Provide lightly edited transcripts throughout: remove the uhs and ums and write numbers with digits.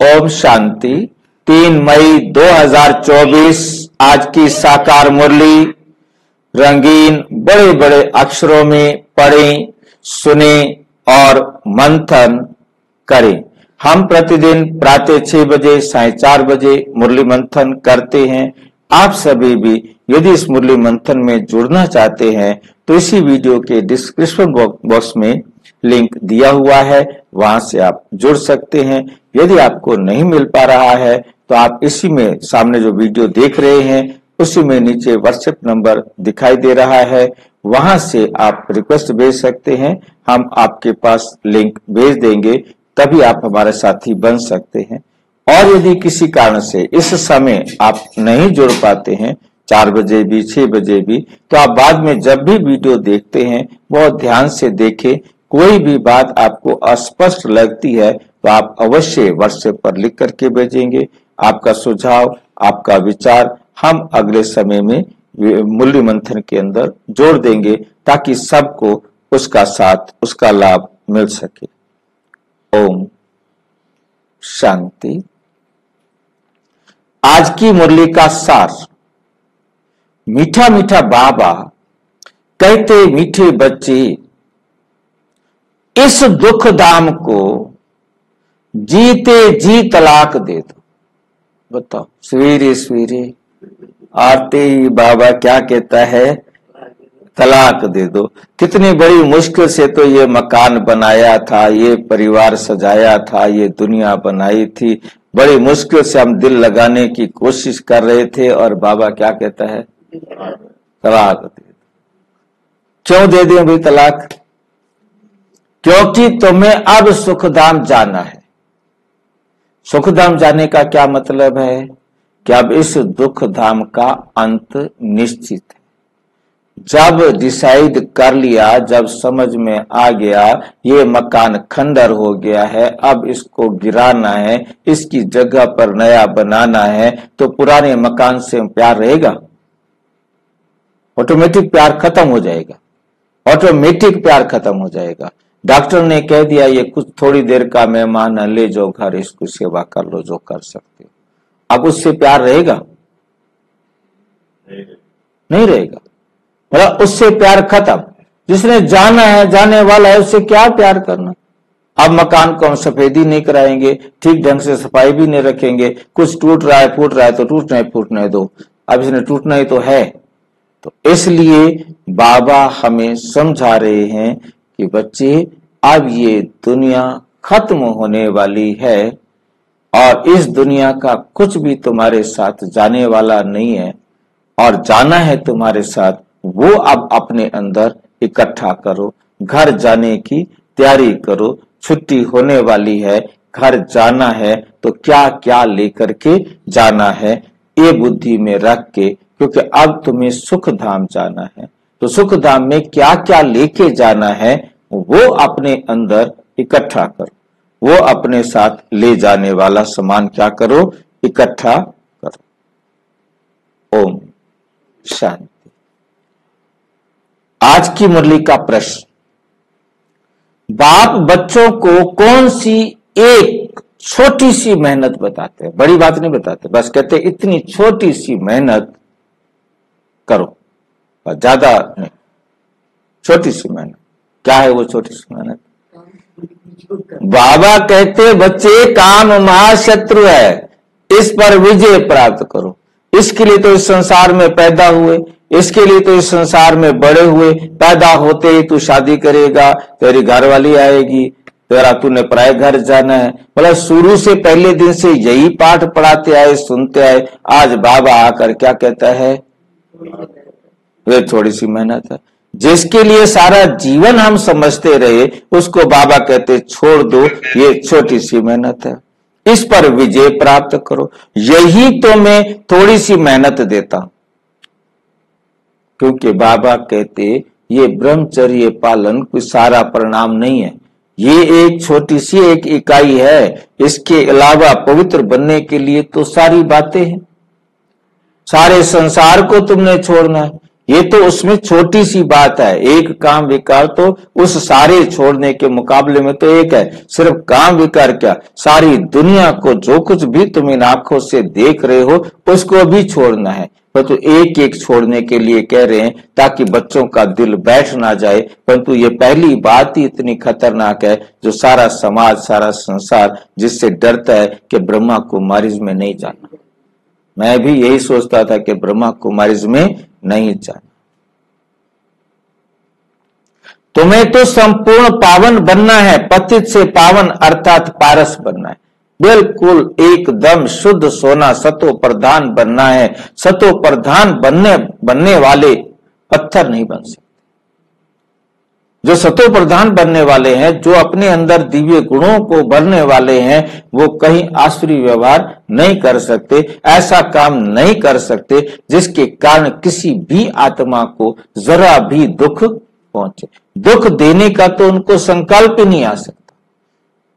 ओम शांति। 3 मई 2024 आज की साकार मुरली रंगीन बड़े बड़े अक्षरों में पढ़ें, सुने और मंथन करें। हम प्रतिदिन प्रातः 6 बजे 4:30 बजे मुरली मंथन करते हैं। आप सभी भी यदि इस मुरली मंथन में जुड़ना चाहते हैं तो इसी वीडियो के डिस्क्रिप्शन बॉक्स में लिंक दिया हुआ है, वहां से आप जुड़ सकते हैं। यदि आपको नहीं मिल पा रहा है तो आप इसी में सामने जो वीडियो देख रहे हैं उसी में नीचे व्हाट्सएप नंबर दिखाई दे रहा है, वहां से आप रिक्वेस्ट भेज सकते हैं। हम आपके पास लिंक भेज देंगे, तभी आप हमारे साथी बन सकते हैं। और यदि किसी कारण से इस समय आप नहीं जुड़ पाते हैं, 4 बजे भी 6 बजे भी, तो आप बाद में जब भी वीडियो देखते हैं बहुत ध्यान से देखें। कोई भी बात आपको अस्पष्ट लगती है तो आप अवश्य व्हाट्सएप पर लिख करके भेजेंगे। आपका सुझाव, आपका विचार हम अगले समय में मुरली मंथन के अंदर जोड़ देंगे ताकि सबको उसका साथ, उसका लाभ मिल सके। ओम शांति। आज की मुरली का सार। मीठा मीठा बाबा कहते, मीठे बच्चे इस दुख दाम को जीते जी तलाक दे दो। बताओ, सवेरे सवेरे आते ही बाबा क्या कहता है? तलाक दे दो। कितनी बड़ी मुश्किल से तो ये मकान बनाया था, ये परिवार सजाया था, ये दुनिया बनाई थी। बड़ी मुश्किल से हम दिल लगाने की कोशिश कर रहे थे और बाबा क्या कहता है? तलाक दे दो। क्यों दे दें भाई तलाक? क्योंकि तुम्हें अब सुखधाम जाना है। सुखधाम जाने का क्या मतलब है? कि अब इस दुख धाम का अंत निश्चित है। जब डिसाइड कर लिया, जब समझ में आ गया ये मकान खंडर हो गया है, अब इसको गिराना है, इसकी जगह पर नया बनाना है, तो पुराने मकान से प्यार रहेगा? ऑटोमेटिक प्यार खत्म हो जाएगा। ऑटोमेटिक प्यार खत्म हो जाएगा। डॉक्टर ने कह दिया ये कुछ थोड़ी देर का मेहमान है, ले जाओ घर, इसको सेवा कर लो जो कर सकते हो। अब उससे प्यार रहेगा? नहीं रहेगा। मतलब उससे प्यार खत्म। जिसने जाना है, जाने वाला है, उससे क्या प्यार करना। अब मकान को हम सफेदी नहीं कराएंगे, ठीक ढंग से सफाई भी नहीं रखेंगे। कुछ टूट रहा है, फूट रहा है तो फूटने दो। अब इसने टूटना ही तो है। तो इसलिए बाबा हमें समझा रहे हैं कि बच्चे अब ये दुनिया खत्म होने वाली है और इस दुनिया का कुछ भी तुम्हारे साथ जाने वाला नहीं है। और जाना है तुम्हारे साथ, वो अब अपने अंदर इकट्ठा करो। घर जाने की तैयारी करो। छुट्टी होने वाली है, घर जाना है तो क्या क्या लेकर के जाना है ये बुद्धि में रख के, क्योंकि अब तुम्हें सुख धाम जाना है। तो सुख धाम में क्या क्या लेके जाना है वो अपने अंदर इकट्ठा करो। वो अपने साथ ले जाने वाला सामान क्या करो? इकट्ठा करो। ओम शांति। आज की मुरली का प्रश्न। बाप बच्चों को कौन सी एक छोटी सी मेहनत बताते हैं? बड़ी बात नहीं बताते, बस कहते इतनी छोटी सी मेहनत करो, ज्यादा नहीं। छोटी सी मेहनत क्या है? वो छोटी सी मेहनत बाबा कहते बच्चे काम महाशत्रु है, इस पर विजय प्राप्त करो। इसके लिए तो इस संसार में पैदा हुए, इसके लिए तो इस संसार में बड़े हुए। पैदा होते ही तू शादी करेगा, तेरी घरवाली आएगी, तेरा तूने पराए घर जाना है। मतलब शुरू से पहले दिन से यही पाठ पढ़ाते आए, सुनते आए। आज बाबा आकर क्या कहता है? वे थोड़ी सी मेहनत है। जिसके लिए सारा जीवन हम समझते रहे उसको बाबा कहते छोड़ दो, ये छोटी सी मेहनत है, इस पर विजय प्राप्त करो। यही तो मैं थोड़ी सी मेहनत देता हूं। क्योंकि बाबा कहते ये ब्रह्मचर्य पालन कोई सारा परिणाम नहीं है, ये एक छोटी सी एक इकाई है। इसके अलावा पवित्र बनने के लिए तो सारी बातें हैं। सारे संसार को तुमने छोड़ना है। ये तो उसमें छोटी सी बात है, एक काम विकार तो उस सारे छोड़ने के मुकाबले में तो एक है। सिर्फ काम विकार क्या, सारी दुनिया को जो कुछ भी तुम इन आंखों से देख रहे हो उसको भी छोड़ना है। परंतु एक एक छोड़ने के लिए कह रहे हैं ताकि बच्चों का दिल बैठ ना जाए। परंतु ये पहली बात ही इतनी खतरनाक है जो सारा समाज, सारा संसार जिससे डरता है कि ब्रह्मा कुमारीज में नहीं जाना। मैं भी यही सोचता था कि ब्रह्मा कुमारीज में नहीं जाना। तुम्हें तो संपूर्ण पावन बनना है, पतित से पावन अर्थात पारस बनना है, बिल्कुल एकदम शुद्ध सोना सतो प्रधान बनना है। सतो प्रधान बनने वाले पत्थर नहीं बन सकते। जो सतो प्रधान बनने वाले हैं, जो अपने अंदर दिव्य गुणों को भरने वाले हैं, वो कहीं आसुरी व्यवहार नहीं कर सकते, ऐसा काम नहीं कर सकते जिसके कारण किसी भी आत्मा को जरा भी दुख पहुंचे। दुख देने का तो उनको संकल्प ही नहीं आ सकता।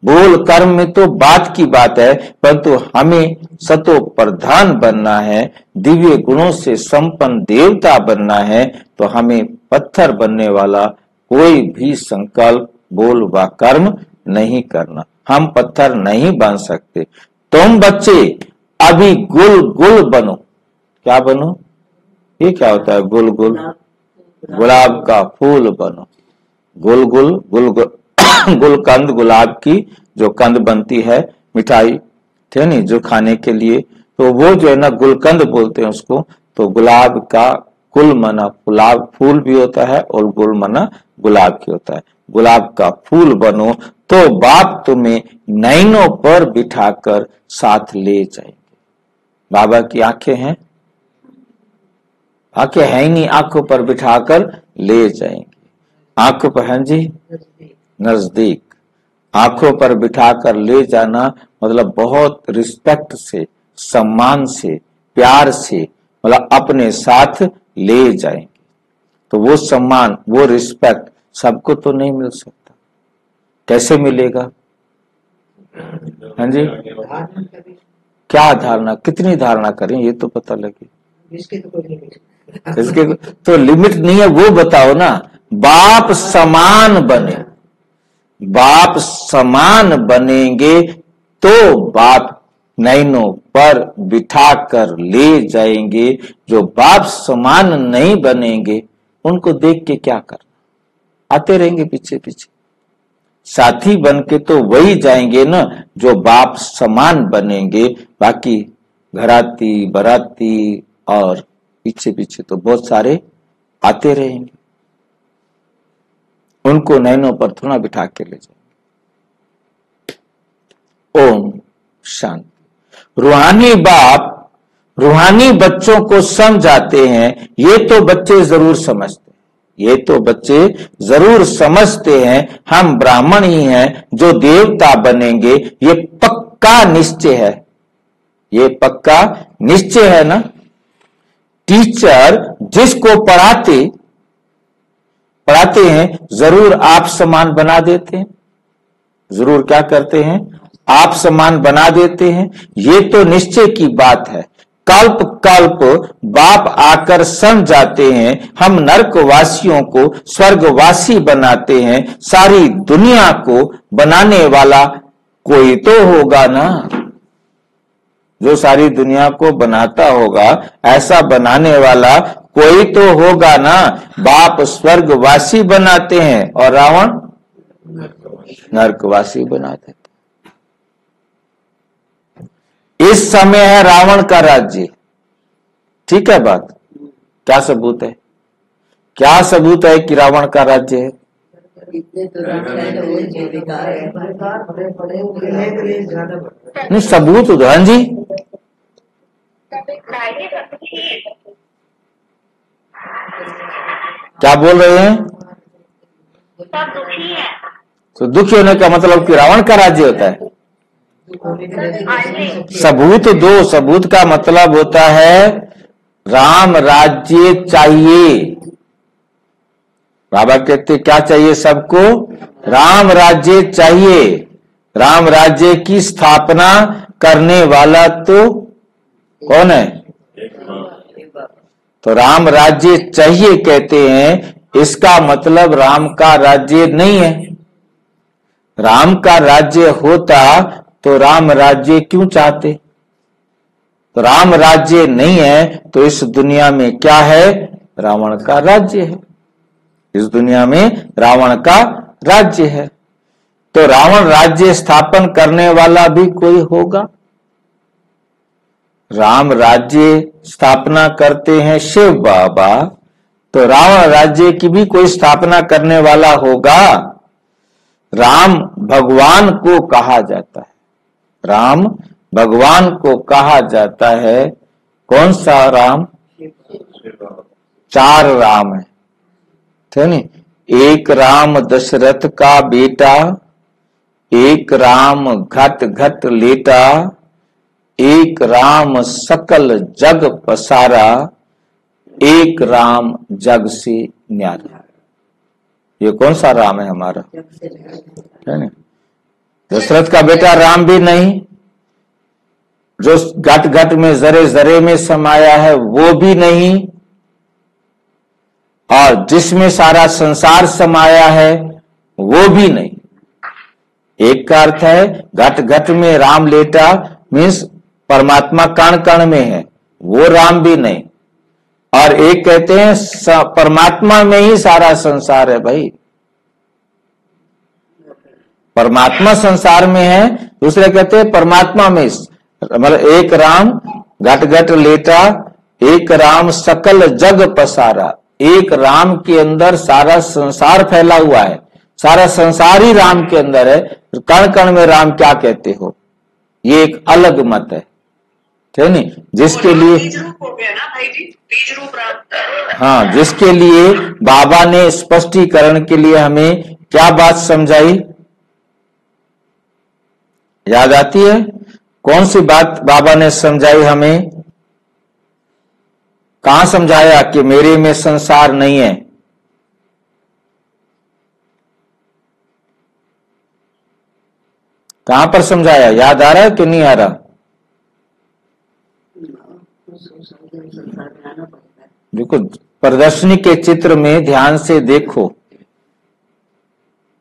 बोल कर्म में तो बात की बात है, परंतु हमें सतो प्रधान बनना है, दिव्य गुणों से संपन्न देवता बनना है, तो हमें पत्थर बनने वाला कोई भी संकल्प, बोल व कर्म नहीं करना। हम पत्थर नहीं बन सकते। तुम बच्चे अभी गुल गुल बनो। क्या बनो? ये क्या होता है? गुल गुल, गुलाब का फूल बनो। गुल गुल, गुलकंद, गुलाब की जो कंद बनती है, मिठाई, ठीक है नहीं, जो खाने के लिए, तो वो जो है ना गुलकंद बोलते हैं उसको। तो गुलाब का गुल मना गुलाब फूल भी होता है और गुल मना गुलाब की होता है। गुलाब का फूल बनो तो बाप तुम्हें नैनों पर बिठाकर साथ ले जाएंगे। बाबा की आंखें हैं, आंखें है ही नहीं, आंखों पर बिठाकर ले जाएंगे। आंखों पर, हैं जी, नजदीक, आंखों पर बिठाकर ले जाना मतलब बहुत रिस्पेक्ट से, सम्मान से, प्यार से, मतलब अपने साथ ले जाएंगे। तो वो सम्मान, वो रिस्पेक्ट सबको तो नहीं मिल सकता। कैसे मिलेगा? हाँ जी, क्या धारणा, कितनी धारणा करें ये तो पता लगे। इसके तो लिमिट नहीं है, वो बताओ ना। बाप समान बने, बाप समान बनेंगे तो बाप नैनों पर बिठाकर ले जाएंगे। जो बाप समान नहीं बनेंगे उनको देख के क्या करना, आते रहेंगे पीछे पीछे। साथी बन के तो वही जाएंगे ना जो बाप समान बनेंगे। बाकी घराती बराती और पीछे पीछे तो बहुत सारे आते रहेंगे, उनको नैनों पर थोड़ा बिठा के ले जाएंगे। ओम शांति। रूहानी बाप रूहानी बच्चों को समझाते हैं। ये तो बच्चे जरूर समझते हैं, ये तो बच्चे जरूर समझते हैं हम ब्राह्मण ही हैं जो देवता बनेंगे। ये पक्का निश्चय है, ये पक्का निश्चय है ना। टीचर जिसको पढ़ाते हैं जरूर आप समान बना देते हैं, जरूर क्या करते हैं, आप समान बना देते हैं। ये तो निश्चय की बात है। कल्प कल्प बाप आकर समझाते हैं, हम नरकवासियों को स्वर्गवासी बनाते हैं। सारी दुनिया को बनाने वाला कोई तो होगा ना, जो सारी दुनिया को बनाता होगा, ऐसा बनाने वाला कोई तो होगा ना। बाप स्वर्गवासी बनाते हैं और रावण नरकवासी बनाते। इस समय है रावण का राज्य, ठीक है बात। क्या सबूत है, क्या सबूत है कि रावण का राज्य है? नहीं सबूत उदाहरण जी, क्या बोल रहे हैं? सब दुखी है। तो दुखी होने का मतलब कि रावण का राज्य होता है। सबूत दो, सबूत का मतलब होता है राम राज्य चाहिए। बाबा कहते क्या चाहिए सबको? राम राज्य चाहिए। राम राज्य की स्थापना करने वाला तो कौन है? तो राम राज्य चाहिए कहते हैं, इसका मतलब राम का राज्य नहीं है। राम का राज्य होता तो राम राज्य क्यों चाहते? तो राम राज्य नहीं है तो इस दुनिया में क्या है? रावण का राज्य है। इस दुनिया में रावण का राज्य है। तो रावण राज्य स्थापन करने वाला भी कोई होगा? राम राज्य स्थापना करते हैं शिव बाबा, तो रावण राज्य की भी कोई स्थापना करने वाला होगा? राम भगवान को कहा जाता है, राम भगवान को कहा जाता है। कौन सा राम? 4 राम है, ठीक है नहीं? एक राम दशरथ का बेटा, एक राम घट घट लेटा, एक राम सकल जग पसारा, एक राम जग से न्यारा। ये कौन सा राम है हमारा? है ना? दशरथ का बेटा राम भी नहीं, जो घट घट में जरे जरे में समाया है वो भी नहीं, और जिसमें सारा संसार समाया है वो भी नहीं। एक का अर्थ है घट घट में राम लेटा, मीन्स परमात्मा कण कण में है, वो राम भी नहीं। और एक कहते हैं परमात्मा में ही सारा संसार है। भाई परमात्मा संसार में है, दूसरे कहते हैं परमात्मा में, मतलब एक राम घट घट लेटा, एक राम सकल जग पसारा। एक राम के अंदर सारा संसार फैला हुआ है, सारा संसार ही राम के अंदर है। कण कण में राम क्या कहते हो? ये एक अलग मत है, ठीक नहीं? जिसके लिए बीज रूप हो गया ना भाई जी, बीज रूप राम। हाँ, जिसके लिए बाबा ने स्पष्टीकरण के लिए हमें क्या बात समझाई, याद आती है? कौन सी बात बाबा ने समझाई हमें? कहां समझाया कि मेरे में संसार नहीं है? कहां पर समझाया? याद आ रहा है कि नहीं आ रहा? देखो प्रदर्शनी के चित्र में ध्यान से देखो,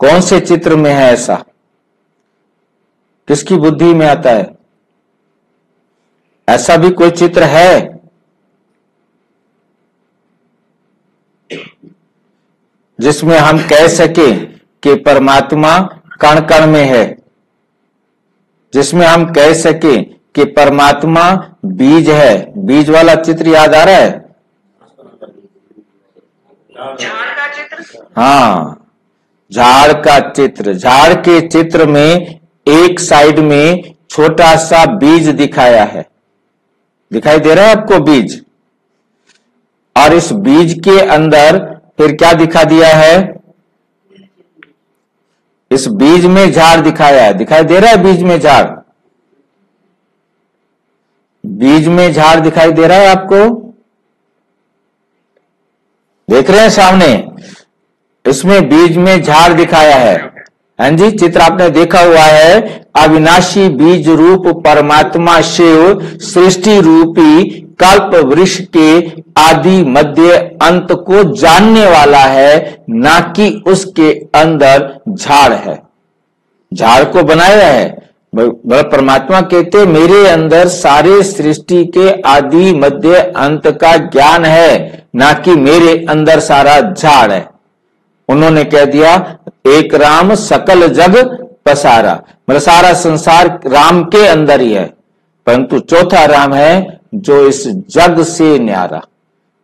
कौन से चित्र में है ऐसा? किसकी बुद्धि में आता है? ऐसा भी कोई चित्र है जिसमें हम कह सके कि परमात्मा कण कण में है, जिसमें हम कह सके कि परमात्मा बीज है? बीज वाला चित्र याद आ रहा है? झाड़ का चित्र। हाँ, झाड़ का चित्र। झाड़ के चित्र में एक साइड में छोटा सा बीज दिखाया है, दिखाई दे रहा है आपको बीज? और इस बीज के अंदर फिर क्या दिखा दिया है? इस बीज में झाड़ दिखाया है, दिखाई दे रहा है बीज में झाड़? बीज में झाड़ दिखाई दे रहा है आपको? देख रहे हैं सामने? इसमें बीज में झाड़ दिखाया है। हाँ जी, चित्र आपने देखा हुआ है। अविनाशी बीज रूप परमात्मा शिव सृष्टि रूपी कल्प वृक्ष के आदि मध्य अंत को जानने वाला है, ना कि उसके अंदर झाड़ है। झाड़ को बनाया है परमात्मा कहते मेरे अंदर सारे सृष्टि के आदि मध्य अंत का ज्ञान है, ना कि मेरे अंदर सारा झाड़ है। उन्होंने कह दिया एक राम सकल जग पसारा, मतलब सारा संसार राम के अंदर ही है, परंतु चौथा राम है जो इस जग से न्यारा,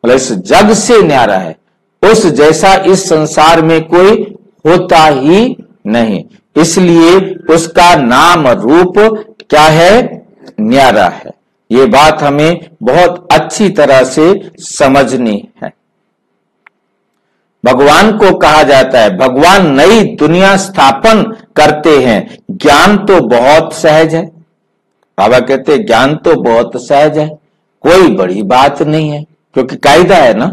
मतलब इस जग से न्यारा है। उस जैसा इस संसार में कोई होता ही नहीं, इसलिए उसका नाम रूप क्या है? न्यारा है। ये बात हमें बहुत अच्छी तरह से समझनी है। भगवान को कहा जाता है भगवान नई दुनिया स्थापन करते हैं। ज्ञान तो बहुत सहज है, बाबा कहते हैं ज्ञान तो बहुत सहज है, कोई बड़ी बात नहीं है, क्योंकि कायदा है ना।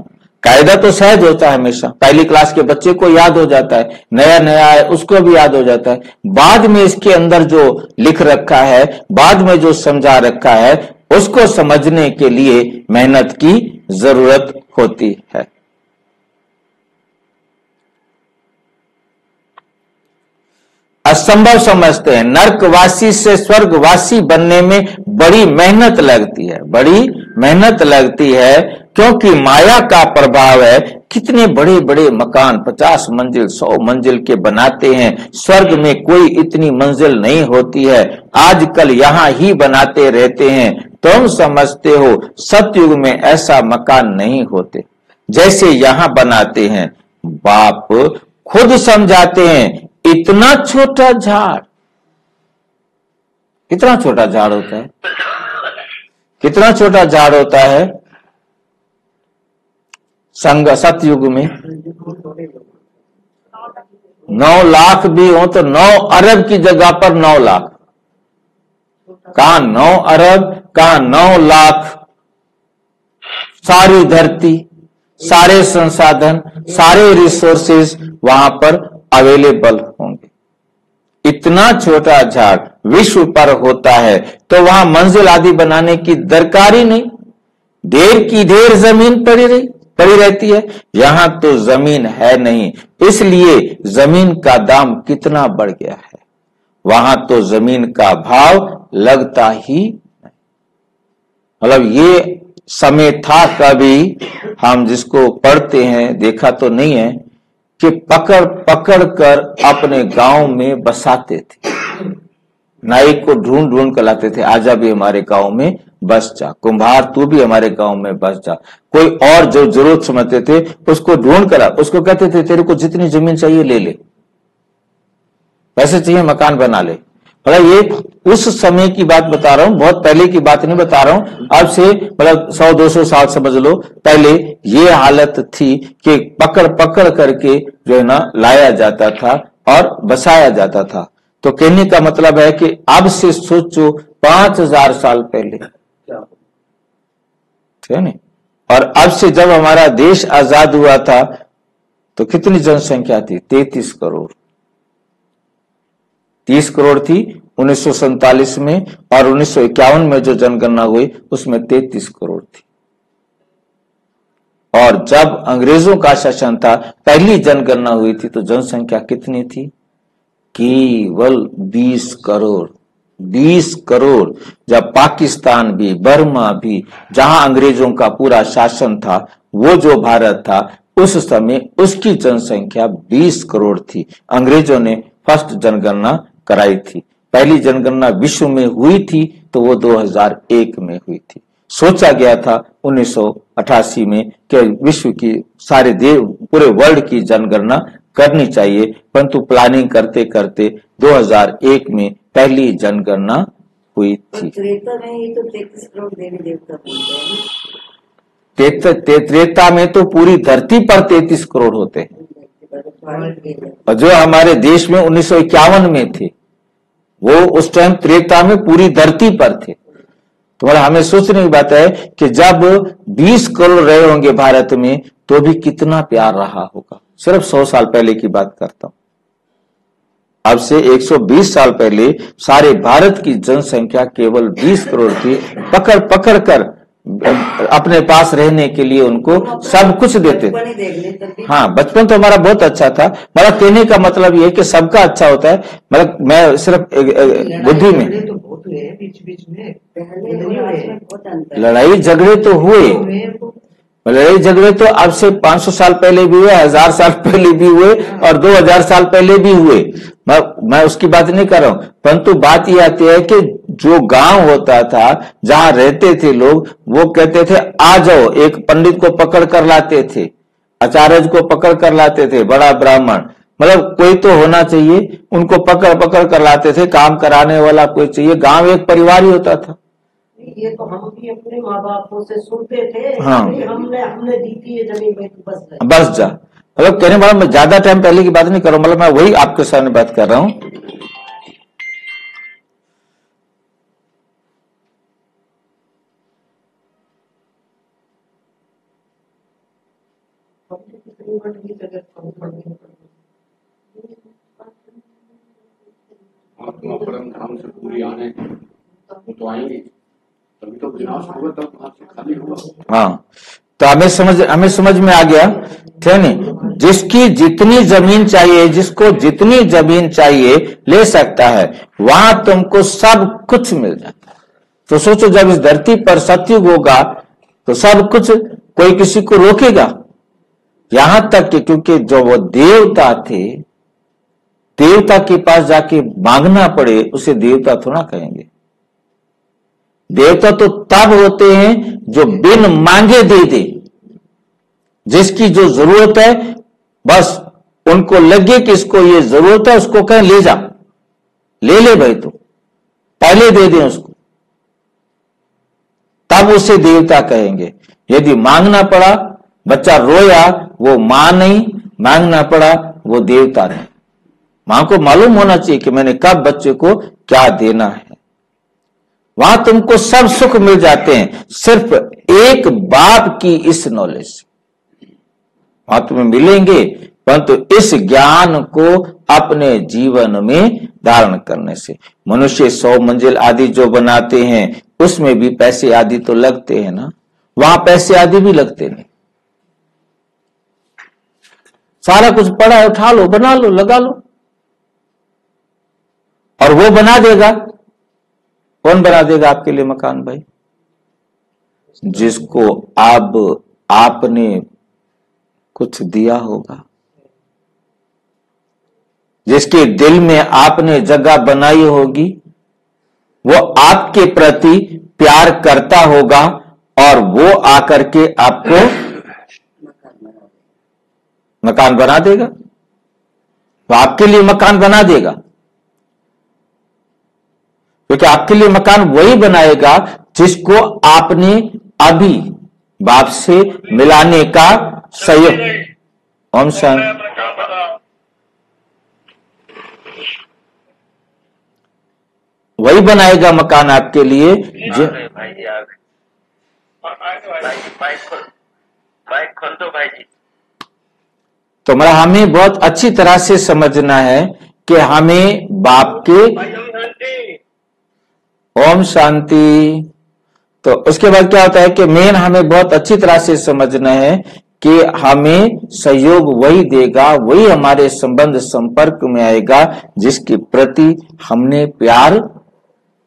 कायदा तो सहज होता है हमेशा, पहली क्लास के बच्चे को याद हो जाता है, नया नया है उसको भी याद हो जाता है। बाद में इसके अंदर जो लिख रखा है, बाद में जो समझा रखा है, उसको समझने के लिए मेहनत की जरूरत होती है। असंभव समझते हैं, नरकवासी से स्वर्गवासी बनने में बड़ी मेहनत लगती है, बड़ी मेहनत लगती है, क्योंकि माया का प्रभाव है। कितने बड़े बड़े मकान 50 मंजिल 100 मंजिल के बनाते हैं, स्वर्ग में कोई इतनी मंजिल नहीं होती है, आजकल यहां ही बनाते रहते हैं। तुम समझते हो सतयुग में ऐसा मकान नहीं होते जैसे यहां बनाते हैं। बाप खुद समझाते हैं, इतना छोटा झाड़, कितना छोटा झाड़ होता है, कितना छोटा झाड़ होता है सतयुग में। 9 लाख भी हो तो 9 अरब की जगह पर 9 लाख, कहां 9 अरब, कहां 9 लाख। सारी धरती, सारे संसाधन, सारे रिसोर्सेज वहां पर अवेलेबल होंगे। इतना छोटा झाड़ विश्व पर होता है तो वहां मंजिल आदि बनाने की दरकार ही नहीं, ढेर की ढेर जमीन पड़ी रहती है। यहां तो जमीन है नहीं, इसलिए जमीन का दाम कितना बढ़ गया है, वहां तो जमीन का भाव लगता ही नहीं। मतलब ये समय था कभी, हम जिसको पढ़ते हैं देखा तो नहीं है, कि पकड़ पकड़ कर अपने गांव में बसाते थे, नाई को ढूंढ ढूंढ कर लाते थे, आजा भी हमारे गांव में बस जा, कुम्हार तू भी हमारे गांव में बस जा। कोई और जो जरूरत समझते थे उसको ढूंढ कर, उसको कहते थे तेरे को जितनी जमीन चाहिए ले ले, पैसे चाहिए मकान बना ले। मतलब ये उस समय की बात बता रहा हूं, बहुत पहले की बात नहीं बता रहा हूं, अब से मतलब 100-200 साल समझ लो पहले ये हालत थी कि पकड़ पकड़ करके जो है ना लाया जाता था और बसाया जाता था। तो कहने का मतलब है कि अब से सोचो 5000 साल पहले, ठीक है ना, और अब से जब हमारा देश आजाद हुआ था तो कितनी जनसंख्या थी, 33 करोड़, 30 करोड़ थी 1947 में, और 1951 में जो जनगणना हुई उसमें 33 करोड़ थी। और जब अंग्रेजों का शासन था, पहली जनगणना हुई थी तो जनसंख्या कितनी थी, केवल 20 करोड़। 20 करोड़। जब पाकिस्तान भी, बर्मा भी, जहां अंग्रेजों का पूरा शासन था, वो जो भारत था उस समय उसकी जनसंख्या 20 करोड़ थी। अंग्रेजों ने फर्स्ट जनगणना कराई थी। पहली जनगणना विश्व में हुई थी तो वो 2001 में हुई थी। सोचा गया था 1988 में कि विश्व की सारे पूरे वर्ल्ड की जनगणना करनी चाहिए, परंतु प्लानिंग करते करते 2001 में पहली जनगणना हुई थी। त्रेता में ये तो 33 करोड़ देवी देवता बोलते हैं। त्रेता में तो पूरी धरती पर 33 करोड़ होते हैं, और जो हमारे देश में 1951 में थे वो उस टाइम त्रेता में पूरी धरती पर थे। तो हमें सोचने की बात है कि जब 20 करोड़ रहे होंगे भारत में तो भी कितना प्यार रहा होगा। सिर्फ 100 साल पहले की बात करता हूं, अब से 120 साल पहले सारे भारत की जनसंख्या केवल 20 करोड़ थी। पकड़ पकड़ कर अपने पास रहने के लिए उनको सब कुछ देते थे। हाँ, बचपन तो हमारा बहुत अच्छा था। मतलब कहने का मतलब ये है कि सबका अच्छा होता है। मतलब मैं सिर्फ बुद्धि में, लड़ाई झगड़े तो हुए, लड़ाई झगड़े तो अब से 500 साल पहले भी हुए, 1000 साल पहले भी हुए, और 2000 साल पहले भी हुए। मैं उसकी बात नहीं कर रहा हूं, परंतु बात यह आती है कि जो गांव होता था जहां रहते थे लोग, वो कहते थे आ जाओ, एक पंडित को पकड़ कर लाते थे, आचार्य को पकड़ कर लाते थे, बड़ा ब्राह्मण, मतलब कोई तो होना चाहिए, उनको पकड़ पकड़ कर लाते थे, काम कराने वाला कोई चाहिए। गांव एक परिवार ही होता था। ये तो हम भी अपने माँ बापों से सुनते थे। हाँ, हमने दी थी ये जमीन में, बस जा। मतलब कहने वाला मैं ज्यादा टाइम पहले की बात नहीं कर रहा हूं, मतलब मैं वही आपके सामने बात कर रहा हूं। परम धाम से पूरी आने तो आएंगे, तभी तो विनाश होगा, तब खाली होगा। हाँ, तो हमें समझ में आ गया, ठीक है नहीं? जिसकी जितनी जमीन चाहिए, जिसको जितनी जमीन चाहिए ले सकता है, वहां तुमको सब कुछ मिल जाता है। तो सोचो, जब इस धरती पर सतयुग होगा तो सब कुछ, कोई किसी को रोकेगा? यहां तक कि क्योंकि जो वो देवता थे, देवता के पास जाके मांगना पड़े, उसे देवता थोड़ा कहेंगे। देवता तो तब होते हैं जो बिन मांगे दे दे। जिसकी जो जरूरत है, बस उनको लगे कि इसको ये जरूरत है, उसको कहें ले जा, ले ले भाई, तो पहले दे दें उसको, तब उसे देवता कहेंगे। यदि मांगना पड़ा, बच्चा रोया, वो मां नहीं, मांगना पड़ा वो देवता नहीं। मां को मालूम होना चाहिए कि मैंने कब बच्चे को क्या देना है। वहां तुमको सब सुख मिल जाते हैं, सिर्फ एक बाप की इस नॉलेज से वहां तुम्हें मिलेंगे, परंतु इस ज्ञान को अपने जीवन में धारण करने से। मनुष्य 100 मंजिल आदि जो बनाते हैं, उसमें भी पैसे आदि तो लगते हैं ना, वहां पैसे आदि भी लगते नहीं। सारा कुछ पड़ा है, उठा लो, बना लो, लगा लो, और वो बना देगा। कौन बना देगा आपके लिए मकान भाई? जिसको अब आपने कुछ दिया होगा, जिसके दिल में आपने जगह बनाई होगी, वो आपके प्रति प्यार करता होगा और वो आकर के आपको मकान बना देगा। तो आपके लिए मकान बना देगा, क्योंकि आपके लिए मकान वही बनाएगा जिसको आपने अभी बाप से मिलाने का सहयोग। ओम शांति। वही बनाएगा मकान आपके लिए जो तो हमें बहुत अच्छी तरह से समझना है कि हमें बाप के ओम शांति। तो उसके बाद क्या होता है कि मेन हमें बहुत अच्छी तरह से समझना है कि हमें सहयोग वही देगा, वही हमारे संबंध संपर्क में आएगा जिसके प्रति हमने प्यार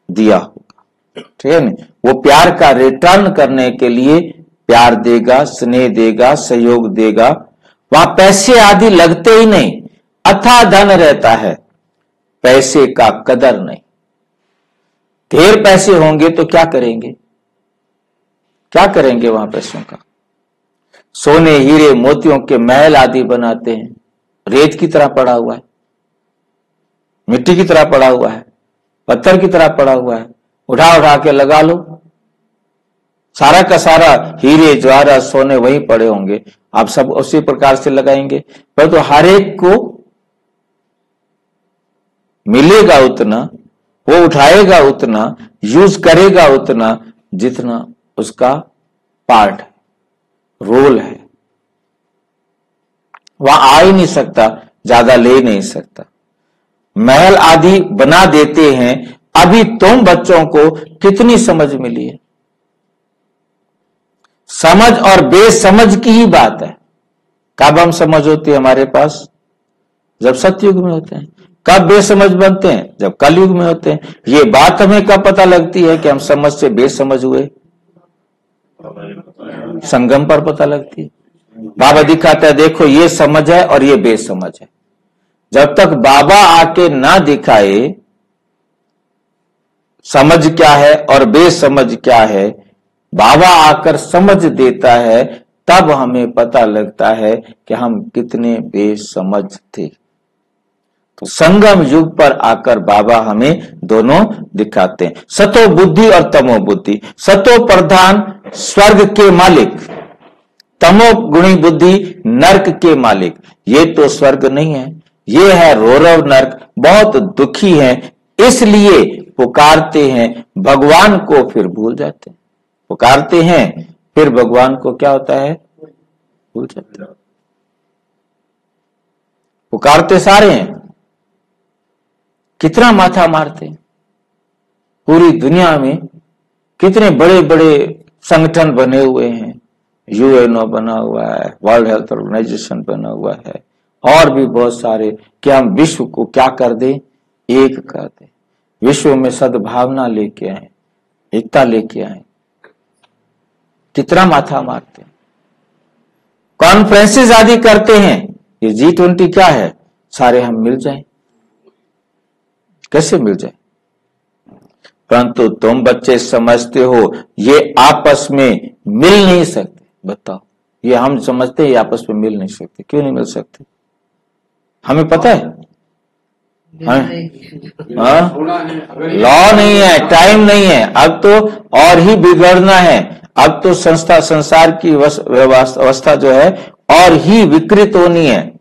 दिया होगा। ठीक है ना? वो प्यार का रिटर्न करने के लिए प्यार देगा, स्नेह देगा, सहयोग देगा। वहां पैसे आदि लगते ही नहीं, अथाह धन रहता है, पैसे का कदर नहीं। ढेर पैसे होंगे तो क्या करेंगे? क्या करेंगे वहां पैसों का? सोने हीरे मोतियों के महल आदि बनाते हैं, रेत की तरह पड़ा हुआ है, मिट्टी की तरह पड़ा हुआ है, पत्थर की तरह पड़ा हुआ है, उठा उठा के लगा लो। सारा का सारा हीरे जवाहरात सोने वही पड़े होंगे, आप सब उसी प्रकार से लगाएंगे, पर तो हर एक को मिलेगा उतना, वो उठाएगा उतना, यूज करेगा उतना जितना उसका पार्ट है, रोल है। वहां आ ही नहीं सकता, ज्यादा ले नहीं सकता। महल आदि बना देते हैं। अभी तुम बच्चों को कितनी समझ मिली है? समझ और बेसमझ की ही बात है। कब हम समझ होती है हमारे पास? जब सतयुग में होते हैं। कब बेसमझ बनते हैं? जब कलयुग में होते हैं। ये बात हमें कब पता लगती है कि हम समझ से बेसमझ हुए? संगम पर पता लगती है। बाबा दिखाता है, देखो ये समझ है और ये बेसमझ है। जब तक बाबा आके ना दिखाए समझ क्या है और बेसमझ क्या है, बाबा आकर समझ देता है, तब हमें पता लगता है कि हम कितने बेसमझ थे। तो संगम युग पर आकर बाबा हमें दोनों दिखाते हैं, सतो बुद्धि और तमो बुद्धि। सतो प्रधान स्वर्ग के मालिक, तमो गुणी बुद्धि नरक के मालिक। ये तो स्वर्ग नहीं है, ये है रौरव नरक। बहुत दुखी हैं, इसलिए पुकारते हैं भगवान को, फिर भूल जाते हैं। पुकारते हैं फिर भगवान को क्या होता है? भूल जाते हैं। पुकारते सारे हैं, कितना माथा मारते हैं। पूरी दुनिया में कितने बड़े बड़े संगठन बने हुए हैं, यूएनओ बना हुआ है, वर्ल्ड हेल्थ ऑर्गेनाइजेशन बना हुआ है, और भी बहुत सारे, कि हम विश्व को क्या कर दें, एक कर दें, विश्व में सद्भावना लेके आए, एकता लेके आए। कितना माथा मारते हैं, कॉन्फ्रेंसेस आदि करते हैं। ये G20 क्या है, सारे हम मिल जाएं, कैसे मिल जाए? परंतु तुम बच्चे समझते हो ये आपस में मिल नहीं सकते। बताओ, ये हम समझते हैं ये आपस में मिल नहीं सकते। क्यों नहीं मिल सकते? हमें पता है, लॉ नहीं है, टाइम नहीं है, अब तो और ही बिगड़ना है। अब तो संसार की अवस्था जो है और ही विकृत होनी है।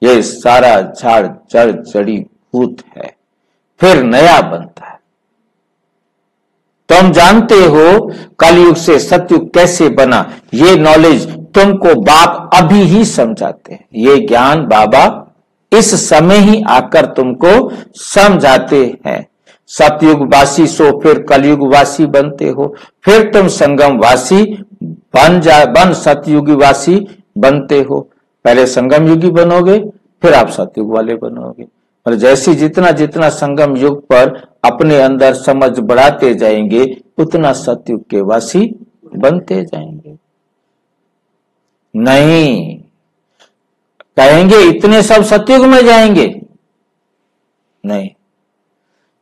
ये सारा झाड़ जड़ जड़ी भूत है, फिर नया बनता है। तुम जानते हो कलयुग से सतयुग कैसे बना, ये नॉलेज तुमको बाप अभी ही समझाते हैं। ये ज्ञान बाबा इस समय ही आकर तुमको समझाते हैं। सतयुगवासी सो फिर कलयुगवासी बनते हो, फिर तुम संगमवासी बन सतयुगवासी बनते हो। पहले संगम युगी बनोगे, फिर आप सतयुग वाले बनोगे। और जैसे जितना जितना संगम युग पर अपने अंदर समझ बढ़ाते जाएंगे, उतना सतयुग के वासी बनते जाएंगे। नहीं कहेंगे इतने सब सतयुग में जाएंगे, नहीं।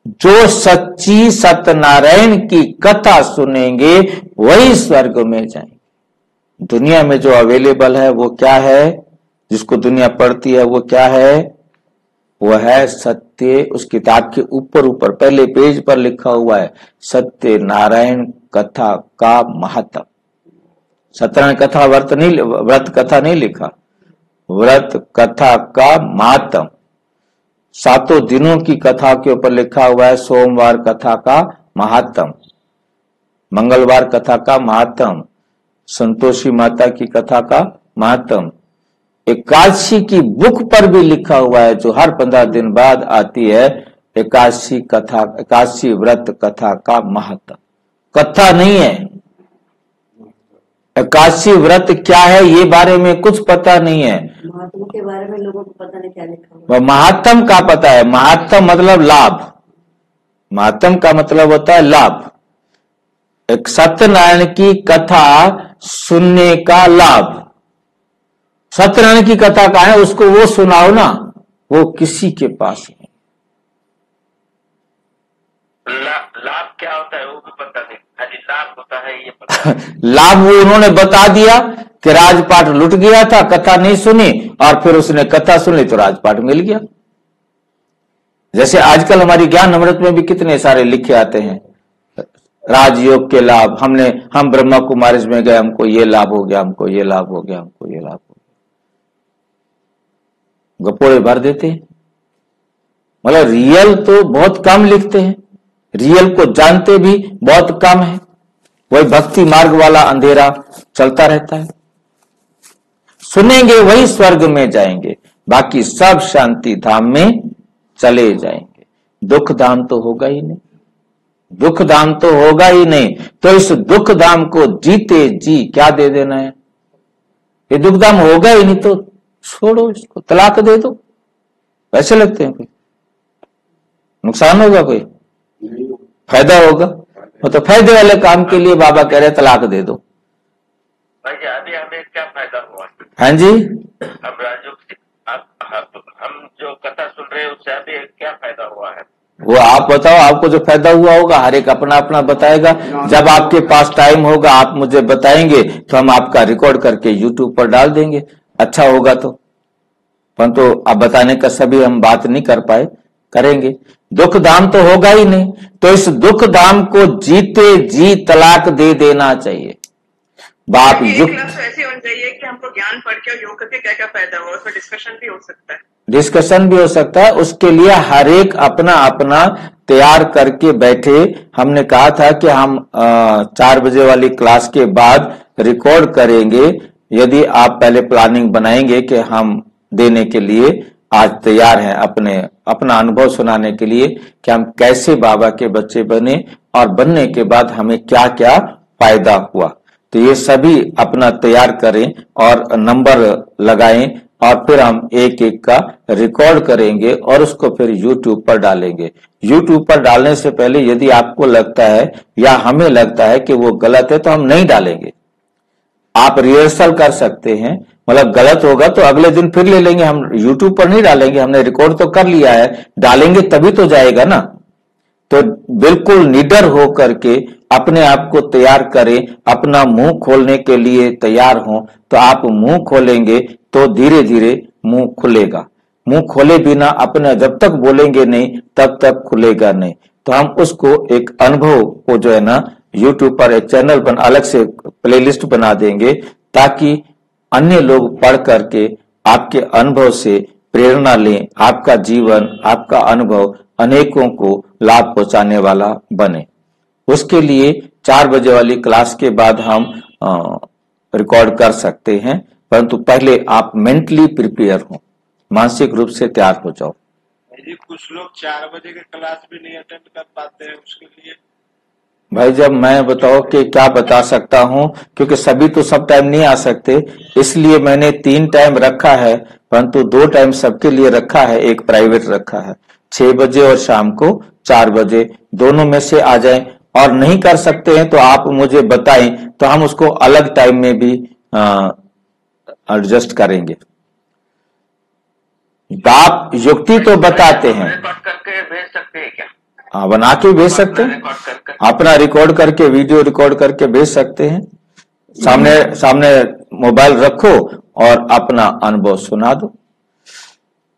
जो सच्ची सत्यनारायण की कथा सुनेंगे वही स्वर्ग में जाएंगे। दुनिया में जो अवेलेबल है वो क्या है, जिसको दुनिया पढ़ती है वो क्या है, वो है सत्य। उस किताब के ऊपर ऊपर पहले पेज पर लिखा हुआ है सत्य नारायण कथा का महत्व। सत्यनारायण कथा व्रत कथा नहीं लिखा, व्रत कथा का महत्व। सातों दिनों की कथा के ऊपर लिखा हुआ है सोमवार कथा का महात्म, मंगलवार कथा का महात्म, संतोषी माता की कथा का महात्म। एकादशी की बुक पर भी लिखा हुआ है, जो हर 15 दिन बाद आती है, एकादशी व्रत कथा का महत्व। कथा नहीं है, एकादशी व्रत क्या है ये बारे में कुछ पता नहीं है। महात्मा के बारे में लोगों को पता नहीं क्या लिखा हुआ है। महात्म का पता है, महात्म मतलब लाभ, महात्म का मतलब होता है लाभ। एक सत्यनारायण की कथा सुनने का लाभ। सत्यनारायण की कथा का है, उसको वो सुनाओ ना, वो किसी के पास नहीं। लाभ क्या होता है वो भी पता नहीं, खाली लाभ होता है ये पता लाभ वो उन्होंने बता दिया कि राजपाट लुट गया था, कथा नहीं सुनी, और फिर उसने कथा सुनी तो राजपाट मिल गया। जैसे आजकल हमारी ज्ञान अमृत में भी कितने सारे लिखे आते हैं राजयोग के लाभ। हम ब्रह्मा कुमारी में गए, हमको ये लाभ हो गया, हमको ये लाभ हो गया, हमको ये लाभ हो गया। गपोड़े भर देते हैं, मतलब रियल तो बहुत कम लिखते हैं, रियल को जानते भी बहुत कम है। वही भक्ति मार्ग वाला अंधेरा चलता रहता है। सुनेंगे वही स्वर्ग में जाएंगे, बाकी सब शांति धाम में चले जाएंगे। दुख धाम तो होगा ही नहीं, दुख धाम तो होगा ही नहीं। तो इस दुख धाम को जीते जी क्या दे देना है? ये दुख धाम होगा ही नहीं तो छोड़ो इसको, तलाक दे दो। वैसे लगते हैं कोई नुकसान होगा, कोई फायदा होगा? वो तो फायदे वाले काम के लिए बाबा कह रहे तलाक दे दो। भाई अभी हमें क्या फायदा हुआ? हाँ जी, हम राजयोग से हम जो कथा सुन रहे हैं उससे अभी क्या फायदा हुआ है? वो आप बताओ, आपको जो फायदा हुआ होगा हर एक अपना अपना बताएगा। जब आपके पास टाइम होगा आप मुझे बताएंगे तो हम आपका रिकॉर्ड करके YouTube पर डाल देंगे, अच्छा होगा तो। परंतु अब बताने का सभी हम बात नहीं कर पाए, करेंगे। दुख धाम तो होगा ही नहीं, तो इस दुख धाम को जीते जी तलाक दे देना चाहिए। बाप युग क्लास ऐसी होनी चाहिए कि हमको ज्ञान पढ़ के और योग करके क्या क्या फायदा हुआ, उसमें डिस्कशन भी हो सकता है। डिस्कशन भी हो सकता है, उसके लिए हर एक अपना अपना तैयार करके बैठे। हमने कहा था कि हम 4 बजे वाली क्लास के बाद रिकॉर्ड करेंगे। यदि आप पहले प्लानिंग बनाएंगे कि हम देने के लिए आज तैयार हैं, अपना अनुभव सुनाने के लिए कि हम कैसे बाबा के बच्चे बने और बनने के बाद हमें क्या क्या फायदा हुआ। तो ये सभी अपना तैयार करें और नंबर लगाएं और फिर हम एक एक का रिकॉर्ड करेंगे और उसको फिर YouTube पर डालेंगे। YouTube पर डालने से पहले यदि आपको लगता है या हमें लगता है कि वो गलत है तो हम नहीं डालेंगे। आप रिहर्सल कर सकते हैं, मतलब गलत होगा तो अगले दिन फिर ले लेंगे, हम YouTube पर नहीं डालेंगे। हमने रिकॉर्ड तो कर लिया है, डालेंगे तभी तो जाएगा ना। तो बिल्कुल निडर हो करके अपने आप को तैयार करें, अपना मुंह खोलने के लिए तैयार हो। तो आप मुंह खोलेंगे तो धीरे धीरे मुंह खुलेगा। मुंह खोले बिना अपने जब तक बोलेंगे नहीं तब तक खुलेगा नहीं। तो हम उसको एक अनुभव को जो है ना YouTube पर एक चैनल पर अलग से प्लेलिस्ट बना देंगे ताकि अन्य लोग पढ़ करके आपके अनुभव से प्रेरणा लें, आपका जीवन, आपका अनुभव अनेकों को लाभ पहुंचाने वाला बने। उसके लिए 4 बजे वाली क्लास के बाद हम रिकॉर्ड कर सकते हैं, परंतु पहले आप मेंटली प्रिपेयर हो, मानसिक रूप से तैयार हो जाओ। जी कुछ लोग 4 बजे के क्लास भी नहीं अटेंड कर पाते हैं, उसके लिए भाई जब मैं बताओ कि क्या बता सकता हूं, क्योंकि सभी तो सब टाइम नहीं आ सकते, इसलिए मैंने 3 टाइम रखा है, परंतु 2 टाइम सबके लिए रखा है, एक प्राइवेट रखा है। 6 बजे और शाम को 4 बजे, दोनों में से आ जाएं। और नहीं कर सकते हैं तो आप मुझे बताएं तो हम उसको अलग टाइम में भी एडजस्ट करेंगे। आप युक्ति तो बताते हैं, रिकॉर्ड करके भेज सकते हैं क्या? हाँ बना के भेज सकते हैं, रिकॉर्ड करके अपना रिकॉर्ड करके वीडियो रिकॉर्ड करके भेज सकते हैं। सामने मोबाइल रखो और अपना अनुभव सुना दो।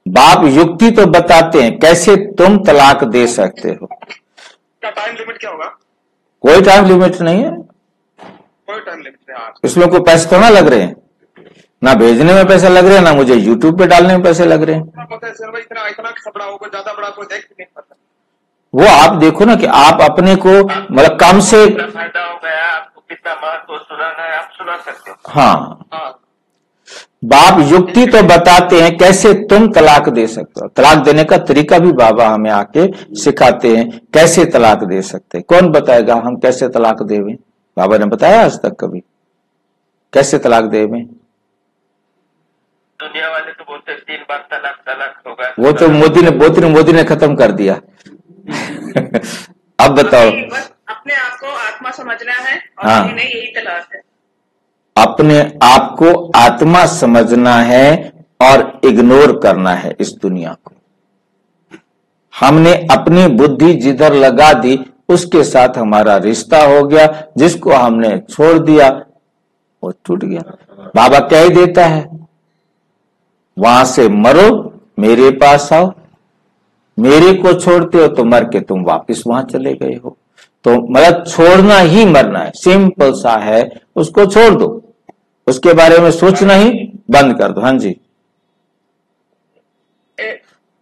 बाप युक्ति तो बताते हैं कैसे तुम तलाक दे सकते हो। क्या टाइम लिमिट क्या होगा? कोई टाइम लिमिट नहीं है, कोई टाइम लिमिट नहीं। इसमें कोई पैसे थोड़ा लग रहे हैं, ना भेजने में पैसे लग रहे हैं, ना मुझे YouTube पे डालने में पैसे लग रहे हैं। पता है सर भाई, इतना इतना बड़ा होगा, ज्यादा बड़ा कोई देख नहीं पाता। वो आप देखो ना कि आप अपने को मतलब कम से कितना फायदा हो गया, आपको कितना महत्व सुनाना है, आप सुना सकते हो। हाँ बाप युक्ति तो बताते हैं कैसे तुम तलाक दे सकते हो। तलाक देने का तरीका भी बाबा हमें आके सिखाते हैं, कैसे तलाक दे सकते हैं। कौन बताएगा हम कैसे तलाक देवें? बाबा ने बताया आज तक कभी कैसे तलाक देवें? दुनिया वाले तो बोलते हैं 3 बार तलाक तलाक होगा। वो तो मोदी ने खत्म कर दिया। अब बताओ। बस अपने आप को आत्मा समझना है और हाँ। नहीं यही तलाक है। अपने आप को आत्मा समझना है और इग्नोर करना है इस दुनिया को। हमने अपनी बुद्धि जिधर लगा दी उसके साथ हमारा रिश्ता हो गया, जिसको हमने छोड़ दिया वो टूट गया। बाबा कह ही देता है वहां से मरो मेरे पास आओ, मेरे को छोड़ते हो तो मर के तुम वापिस वहां चले गए हो। तो मतलब छोड़ना ही मरना है, सिंपल सा है, उसको छोड़ दो, उसके बारे में सोचना ही बंद कर दो। हाँ जी।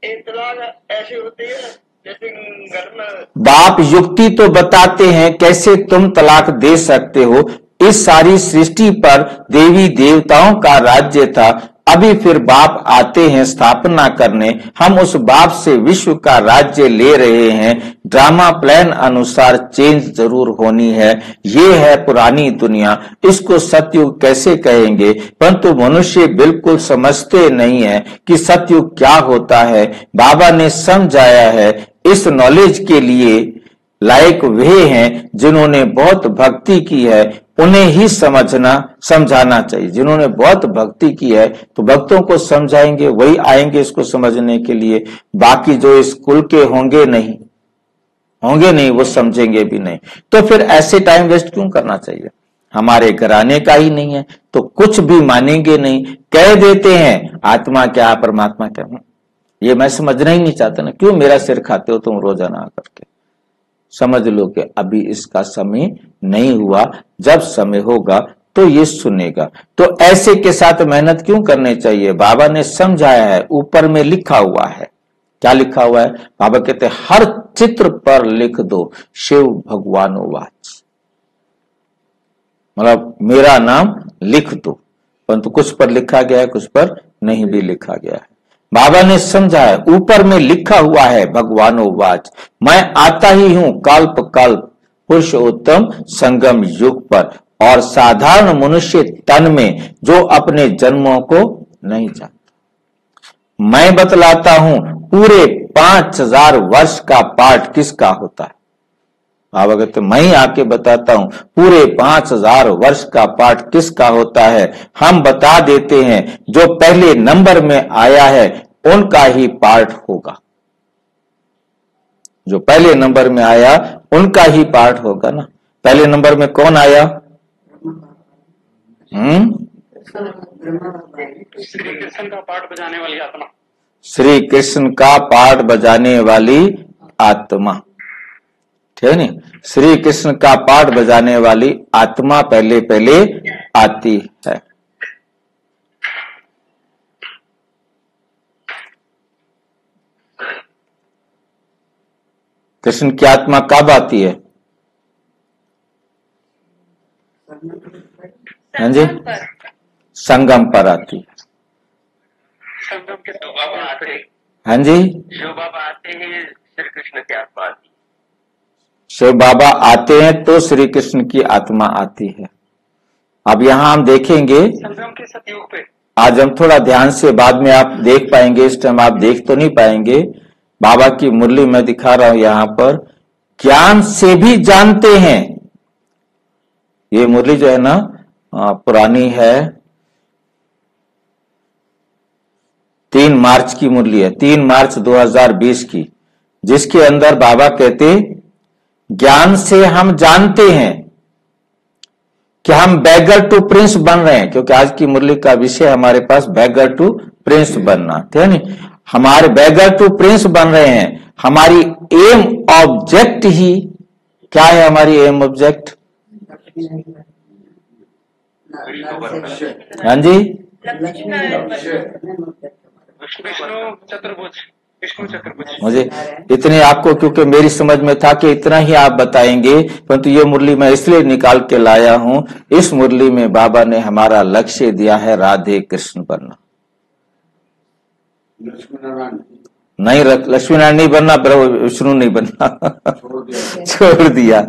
एक तलाक ऐसी होती है जैसे घर में बाप युक्ति तो बताते हैं कैसे तुम तलाक दे सकते हो। इस सारी सृष्टि पर देवी देवताओं का राज्य था, अभी फिर बाप आते हैं स्थापना करने। हम उस बाप से विश्व का राज्य ले रहे हैं। ड्रामा प्लान अनुसार चेंज जरूर होनी है। ये है पुरानी दुनिया, इसको सतयुग कैसे कहेंगे? परंतु मनुष्य बिल्कुल समझते नहीं है कि सतयुग क्या होता है। बाबा ने समझाया है। इस नॉलेज के लिए लायक वे हैं जिन्होंने बहुत भक्ति की है, उन्हें ही समझाना चाहिए। जिन्होंने बहुत भक्ति की है तो भक्तों को समझाएंगे, वही आएंगे इसको समझने के लिए। बाकी जो स्कूल के होंगे नहीं वो समझेंगे भी नहीं। तो फिर ऐसे टाइम वेस्ट क्यों करना चाहिए? हमारे घराने का ही नहीं है तो कुछ भी मानेंगे नहीं। कह देते हैं आत्मा क्या परमात्मा क्या, ये मैं समझना ही नहीं चाहता ना। क्यों मेरा सिर खाते हो तुम रोजाना करके? समझ लो कि अभी इसका समय नहीं हुआ, जब समय होगा तो ये सुनेगा। तो ऐसे के साथ मेहनत क्यों करनी चाहिए? बाबा ने समझाया है, ऊपर में लिखा हुआ है। क्या लिखा हुआ है? बाबा कहते हैं हर चित्र पर लिख दो शिव भगवानोवाच, मतलब मेरा नाम लिख दो। परंतु कुछ पर लिखा गया है, कुछ पर नहीं भी लिखा गया है। बाबा ने समझाया ऊपर में लिखा हुआ है भगवानोवाच, मैं आता ही हूं कल्प कल्प पुरुषोत्तम संगम युग पर, और साधारण मनुष्य तन में जो अपने जन्मों को नहीं जानता। मैं बतलाता हूं पूरे 5000 वर्ष का पाठ किसका होता है। बाबा कहते मैं ही आके बताता हूं पूरे 5000 वर्ष का पाठ किसका होता है। हम बता देते हैं जो पहले नंबर में आया है उनका ही पाठ होगा। जो पहले नंबर में आया उनका ही पाठ होगा ना। पहले नंबर में कौन आया? श्री कृष्ण का पाठ बजाने वाली आत्मा। श्री कृष्ण का पाठ बजाने वाली आत्मा, ठीक है नी। श्री कृष्ण का पाठ बजाने वाली आत्मा पहले पहले आती है। कृष्ण की आत्मा कब आती है? हाँ जी, संगम पर आती है। संगम के शिव बाबा आते, हाँ जी, शिव बाबा आते ही श्री कृष्ण की आत्मा आती। शिव बाबा आते हैं तो श्री कृष्ण की आत्मा आती है। अब यहां हम देखेंगे, संगम के सतयुग पे आज हम थोड़ा ध्यान से, बाद में आप देख पाएंगे, इस टाइम आप देख तो नहीं पाएंगे। बाबा की मुरली मैं दिखा रहा हूं यहां पर, ज्ञान से भी जानते हैं। ये मुरली जो है ना पुरानी है, 3 मार्च की मुरली है, 3 मार्च 2020 की, जिसके अंदर बाबा कहते ज्ञान से हम जानते हैं कि हम बैगर टू प्रिंस बन रहे हैं। क्योंकि आज की मुरली का विषय हमारे पास बैगर टू प्रिंस बनना, ठीक है नहीं। हमारे बैगर टू प्रिंस बन रहे हैं। हमारी एम ऑब्जेक्ट ही क्या है? हमारी एम ऑब्जेक्ट, हाँ जी, विष्णु चतुर्भुज। मुझे इतने आपको, क्योंकि मेरी समझ में था कि इतना ही आप बताएंगे, परंतु ये मुरली मैं इसलिए निकाल के लाया हूं। इस मुरली में बाबा ने हमारा लक्ष्य दिया है राधे कृष्ण बनना। नहीं, लक्ष्मी नारायण नहीं बनना, विष्णु नहीं बनना, छोड़ दिया।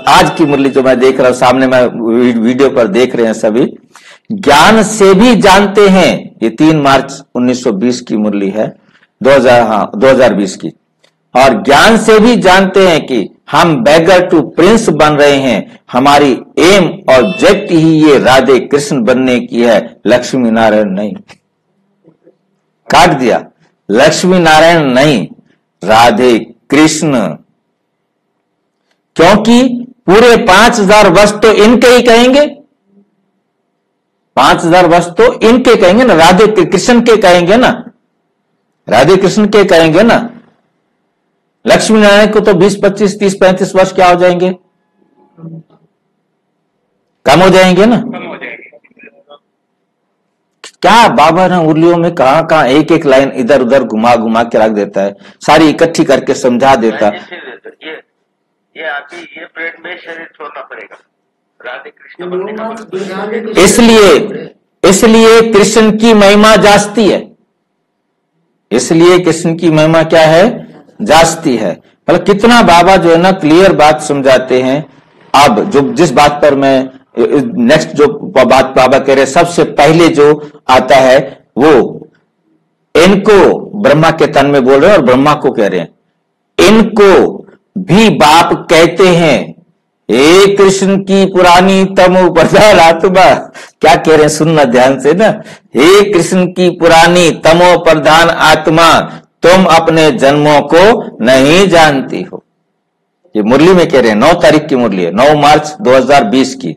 आज की मुरली जो मैं देख रहा हूं सामने, मैं वीडियो पर देख रहे हैं सभी, ज्ञान से भी जानते हैं। ये 3 मार्च 1920 की मुरली है, 2020 की। और ज्ञान से भी जानते हैं कि हम बैगर टू प्रिंस बन रहे हैं। हमारी एम ऑब्जेक्ट ही ये राधे कृष्ण बनने की है, लक्ष्मी नारायण नहीं। काट दिया, लक्ष्मी नारायण नहीं, राधे कृष्ण। क्योंकि पूरे 5000 वर्ष तो इनके ही कहेंगे, 5000 वर्ष तो इनके कहेंगे ना, राधे कृष्ण के कहेंगे ना, राधे कृष्ण के कहेंगे ना। लक्ष्मी नारायण को तो 20, 25, 30, 35 वर्ष क्या हो जाएंगे? कम हो जाएंगे ना। क्या बाबा ना मुरलियों में कहां कहां एक एक लाइन इधर उधर घुमा घुमा के रख देता है, सारी इकट्ठी करके समझा देता है। ये आपकी ये पीरियड में शरीर छोड़ना पड़ेगा राधे कृष्ण बनने का मतलब। इसलिए कृष्ण की महिमा जास्ती है। इसलिए कृष्ण की महिमा क्या है? जास्ती है। मतलब कितना बाबा जो है ना क्लियर बात समझाते हैं। अब जो जिस बात पर मैं नेक्स्ट जो बात बाबा कह रहे हैं, सबसे पहले जो आता है वो इनको ब्रह्मा के तन में बोल रहे हैं और ब्रह्मा को कह रहे हैं, इनको भी बाप कहते हैं। हे कृष्ण की पुरानी तमो प्रधान आत्मा, क्या कह रहे हैं सुनना ध्यान से ना। हे कृष्ण की पुरानी तमो प्रधान आत्मा, तुम अपने जन्मों को नहीं जानती हो। ये मुरली में कह रहे हैं, 9 तारीख की मुरली है, 9 मार्च 2020 की।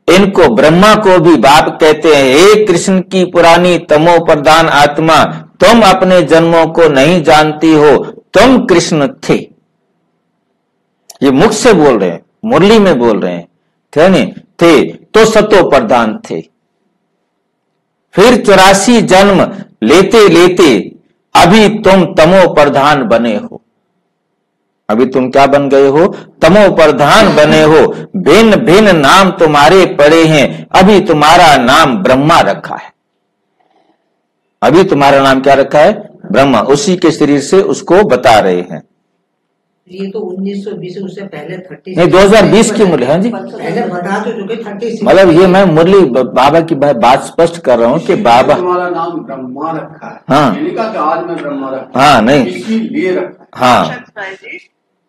इनको ब्रह्मा को भी बाप कहते हैं। हे कृष्ण की पुरानी तमो प्रधान आत्मा, तुम अपने जन्मों को नहीं जानती हो, तुम कृष्ण थे। ये मुख से बोल रहे हैं, मुरली में बोल रहे हैं, थे तो सतो प्रधान थे। फिर 84 जन्म लेते लेते अभी तुम तमो प्रधान बने हो। अभी तुम क्या बन गए हो? तमो प्रधान बने हो। भिन्न भिन्न नाम तुम्हारे पड़े हैं, अभी तुम्हारा नाम ब्रह्मा रखा है। अभी तुम्हारा नाम क्या रखा है? ब्रह्मा। उसी के शरीर से उसको बता रहे हैं। ये तो 1920 उससे पहले 30 नहीं 2020 की मुरली। हाँ जी, पहले बता तो चुके 36 मतलब ये मैं मुरली बाबा की बात स्पष्ट कर रहा हूँ कि बाबा तुम्हारा नाम ब्रह्मा रखा है। हाँ। मैंने कहा कि आज मैं ब्रह्मा रखा है। हाँ, नहीं इसीलिए रखा है। हाँ भाई जी,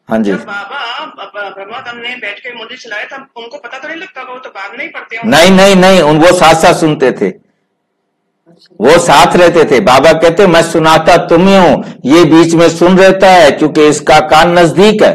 हाँ जी, जब बाबा ब्रह्मादम ने बैठ के मुरली चलाए तब उनको पता तो नहीं लगता, वो तो बाद में ही पढ़ते हैं। नहीं नहीं नहीं, वो साथ साथ सुनते थे, वो साथ रहते थे। बाबा कहते मैं सुनाता तुम्हें हूं, ये बीच में सुन रहता है क्योंकि इसका कान नजदीक है,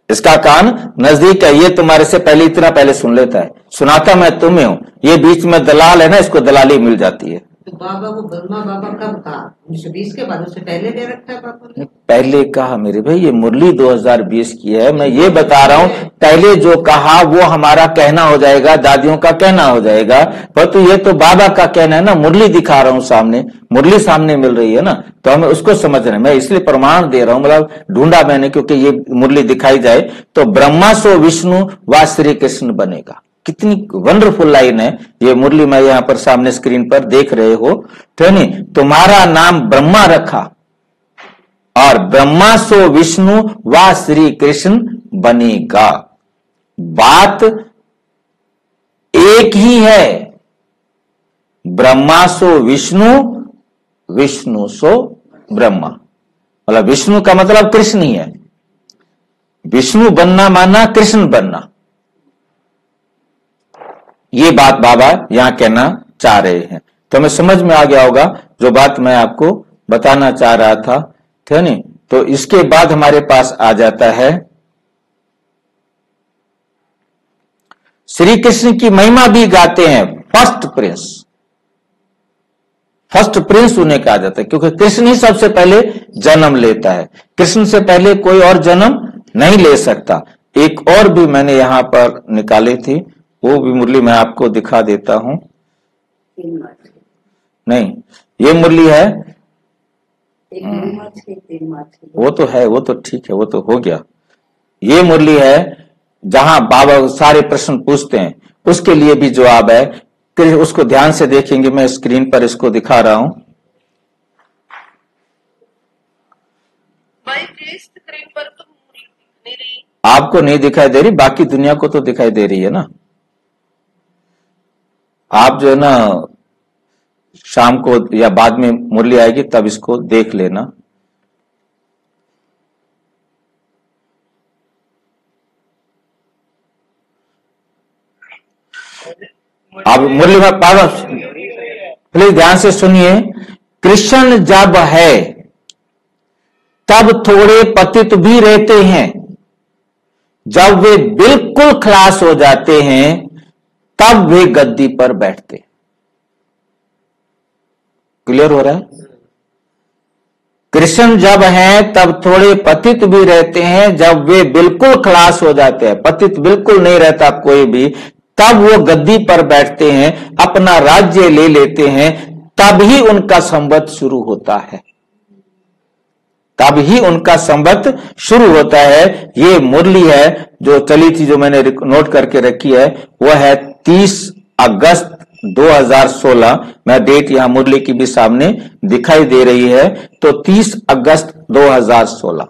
इसका कान नजदीक है, ये तुम्हारे से पहले इतना पहले सुन लेता है। सुनाता मैं तुम्हें हूं, ये बीच में दलाल है ना, इसको दलाली मिल जाती है। तो बाबा को ब्रह्मा बाबा कब कहा? 1920 के बाद, उससे पहले दे रखा है बाबा ने? पहले कहा मेरे भाई, ये मुरली 2020 की है, मैं ये बता रहा हूं पहले जो कहा वो हमारा कहना हो जाएगा, दादियों का कहना हो जाएगा, पर तो ये तो बाबा का कहना है ना, मुरली दिखा रहा हूं सामने, मुरली सामने मिल रही है ना, तो हमें उसको समझना है। मैं इसलिए प्रमाण दे रहा हूं, मतलब ढूंढा मैंने क्योंकि ये मुरली दिखाई जाए तो ब्रह्मा सो विष्णु व श्री कृष्ण बनेगा। कितनी वंडरफुल लाइन है ये मुरली, मैं यहां पर सामने स्क्रीन पर देख रहे हो, तो नहीं तुम्हारा नाम ब्रह्मा रखा और ब्रह्मा सो विष्णु व श्री कृष्ण बनेगा। बात एक ही है, ब्रह्मा सो विष्णु, विष्णु सो ब्रह्मा, मतलब विष्णु का मतलब कृष्ण ही है। विष्णु बनना माना कृष्ण बनना, ये बात बाबा यहां कहना चाह रहे हैं। तो हमें समझ में आ गया होगा जो बात मैं आपको बताना चाह रहा था, ठीक है नहीं। तो इसके बाद हमारे पास आ जाता है श्री कृष्ण की महिमा भी गाते हैं। फर्स्ट प्रिंस, फर्स्ट प्रिंस उन्हें कहा जाता है क्योंकि कृष्ण ही सबसे पहले जन्म लेता है, कृष्ण से पहले कोई और जन्म नहीं ले सकता। एक और भी मैंने यहां पर निकाली थी, वो भी मुरली मैं आपको दिखा देता हूं। नहीं, ये मुरली है, वो तो है, वो तो ठीक है, वो तो हो गया। ये मुरली है जहां बाबा सारे प्रश्न पूछते हैं, उसके लिए भी जवाब है, उसको ध्यान से देखेंगे। मैं स्क्रीन पर इसको दिखा रहा हूं। भाई प्लीज स्क्रीन पर तो नहीं रही, आपको नहीं दिखाई दे रही, बाकी दुनिया को तो दिखाई दे रही है ना। आप जो है ना शाम को या बाद में मुरली आएगी तब इसको देख लेना। अब मुरली में पागल, प्लीज ध्यान से सुनिए। कृष्ण जब है तब थोड़े पतित भी रहते हैं, जब वे बिल्कुल खलास हो जाते हैं तब वे गद्दी पर बैठते। क्लियर हो रहा है? कृष्ण जब हैं तब थोड़े पतित भी रहते हैं, जब वे बिल्कुल खलास हो जाते हैं, पतित बिल्कुल नहीं रहता कोई भी, तब वो गद्दी पर बैठते हैं, अपना राज्य ले लेते हैं, तब ही उनका संवत शुरू होता है, तब ही उनका संवत शुरू होता है। ये मुरली है जो चली थी, जो मैंने नोट करके रखी है, वह है 30 अगस्त 2016। मैं डेट यहां मुरली की भी सामने दिखाई दे रही है, तो 30 अगस्त 2016।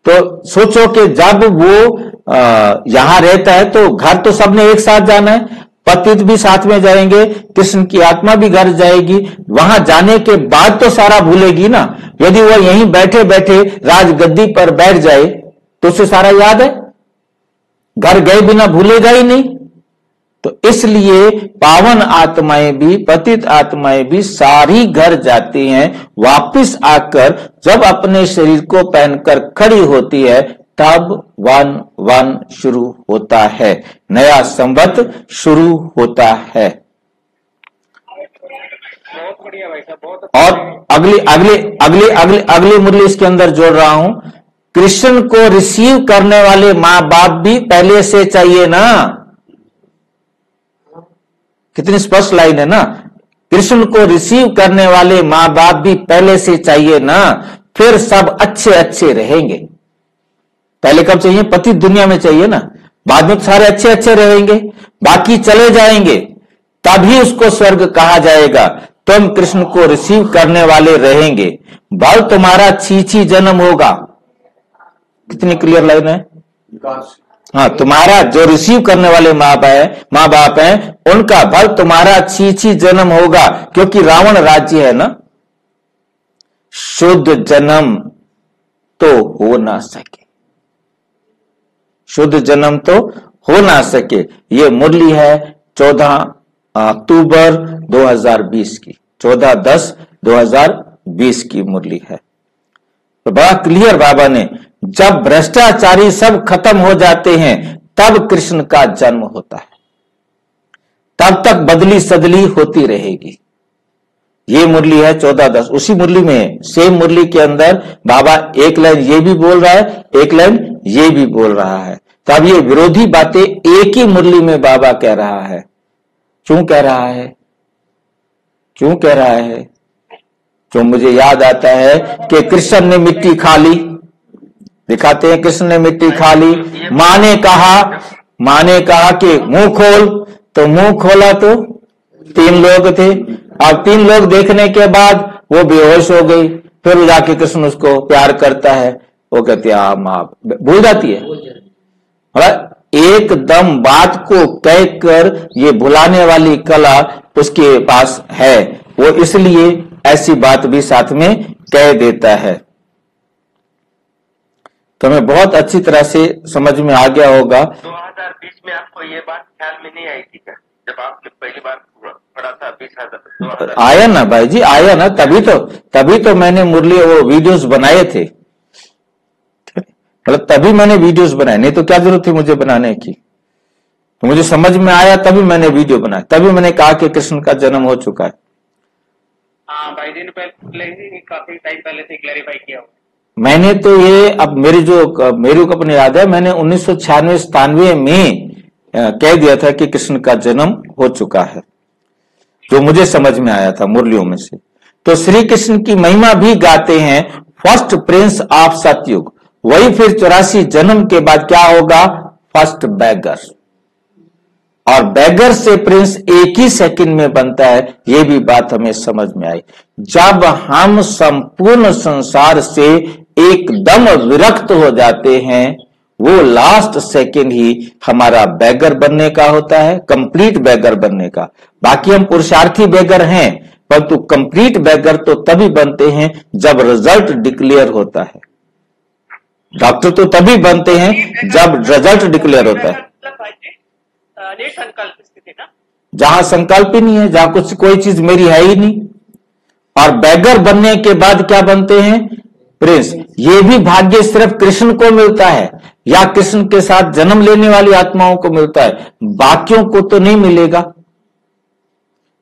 तो सोचो कि जब वो यहां रहता है तो घर तो सबने एक साथ जाना है, पतित भी साथ में जाएंगे, कृष्ण की आत्मा भी घर जाएगी, वहां जाने के बाद तो सारा भूलेगी ना। यदि वो यहीं बैठे बैठे राजगद्दी पर बैठ जाए तो उसे सारा याद है, घर गए बिना भूलेगा ही नहीं। तो इसलिए पावन आत्माएं भी, पतित आत्माएं भी सारी घर जाती हैं, वापिस आकर जब अपने शरीर को पहनकर खड़ी होती है तब 1-1 शुरू होता है, नया संवत शुरू होता है। बहुत बढ़िया भाई साहब, बहुत और अगली मुरली इसके अंदर जोड़ रहा हूं, कृष्ण को रिसीव करने वाले मां बाप भी पहले से चाहिए ना। कितनी स्पष्ट लाइन है ना, कृष्ण को रिसीव करने वाले मां बाप भी पहले से चाहिए ना, फिर सब अच्छे अच्छे रहेंगे। पहले कब चाहिए? पति दुनिया में चाहिए ना, बाद में सारे अच्छे अच्छे रहेंगे, बाकी चले जाएंगे, तभी उसको स्वर्ग कहा जाएगा। तुम कृष्ण को रिसीव करने वाले रहेंगे, भल तुम्हारा 6 जन्म होगा, कितनी क्लियर लाइन है। विकास हाँ, तुम्हारा जो रिसीव करने वाले माँ बाप हैं उनका भल तुम्हारा छी जन्म होगा, क्योंकि रावण राज्य है ना। शुद्ध जन्म तो हो ना सके, शुद्ध जन्म तो हो ना सके। ये मुरली है 14 अक्टूबर 2020 की, 14/10/2020 की मुरली है। तो बड़ा क्लियर बाबा ने, जब भ्रष्टाचारी सब खत्म हो जाते हैं तब कृष्ण का जन्म होता है, तब तक बदली सदली होती रहेगी। ये मुरली है 14/10। उसी मुरली में, सेम मुरली के अंदर बाबा एक लाइन ये भी बोल रहा है, एक लाइन ये भी बोल रहा है। तो अब ये विरोधी बातें एक ही मुरली में बाबा कह रहा है। क्यों कह रहा है, क्यों कह रहा है? जो मुझे याद आता है कि कृष्ण ने मिट्टी खा ली, दिखाते हैं कृष्ण ने मिट्टी खा ली। मां ने कहा कि मुंह खोल, तो मुंह खोला तो 3 लोग थे। अब 3 लोग देखने के बाद वो बेहोश हो गई। फिर जाके कृष्ण उसको प्यार करता है, वो कहती है मां, भूल जाती है। एकदम बात को कहकर ये भुलाने वाली कला उसके पास है, वो इसलिए ऐसी बात भी साथ में कह देता है। तो हमें बहुत अच्छी तरह से समझ में आ गया होगा। 2020 में आपको ये बात ख्याल में नहीं आई थी क्या, जब आपने पहली बार पढ़ा था 20,000? आया ना भाई जी, आया ना, तभी तो मैंने मुरली वो वीडियोस बनाए थे, मतलब तभी मैंने वीडियोस बनाए, नहीं तो क्या जरूरत थी मुझे बनाने की। तो मुझे समझ में आया तभी मैंने वीडियो बनाया, तभी मैंने कहा कि कृष्ण का जन्म हो चुका है। हाँ भाई जी ने पहले ही काफी टाइम पहले से क्लैरिफाई किया हुआ। मैंने तो ये, अब मेरे को अपने याद है, मैंने 1996-97 में कह दिया था कि कृष्ण का जन्म हो चुका है, जो मुझे समझ में आया था मुरलियों में से। तो श्री कृष्ण की महिमा भी गाते हैं, फर्स्ट प्रिंस ऑफ सतयुग। वही फिर 84 जन्म के बाद क्या होगा, फर्स्ट बैगर, और बैगर से प्रिंस एक ही सेकंड में बनता है। ये भी बात हमें समझ में आई। जब हम संपूर्ण संसार से एकदम विरक्त हो जाते हैं, वो लास्ट सेकंड ही हमारा बैगर बनने का होता है, कंप्लीट बैगर बनने का। बाकी हम पुरुषार्थी बैगर हैं, परंतु कंप्लीट बैगर तो तभी बनते हैं जब रिजल्ट डिक्लेयर होता है। डॉक्टर तो तभी बनते हैं जब रिजल्ट डिक्लेयर होता है। संकल्प स्थिति ना, जहां संकल्प ही नहीं है, जहां कोई चीज मेरी है ही नहीं। और बैगर बनने के बाद क्या बनते हैं, प्रिंस। ये भी भाग्य सिर्फ कृष्ण को मिलता है या कृष्ण के साथ जन्म लेने वाली आत्माओं को मिलता है, बाकियों को तो नहीं मिलेगा।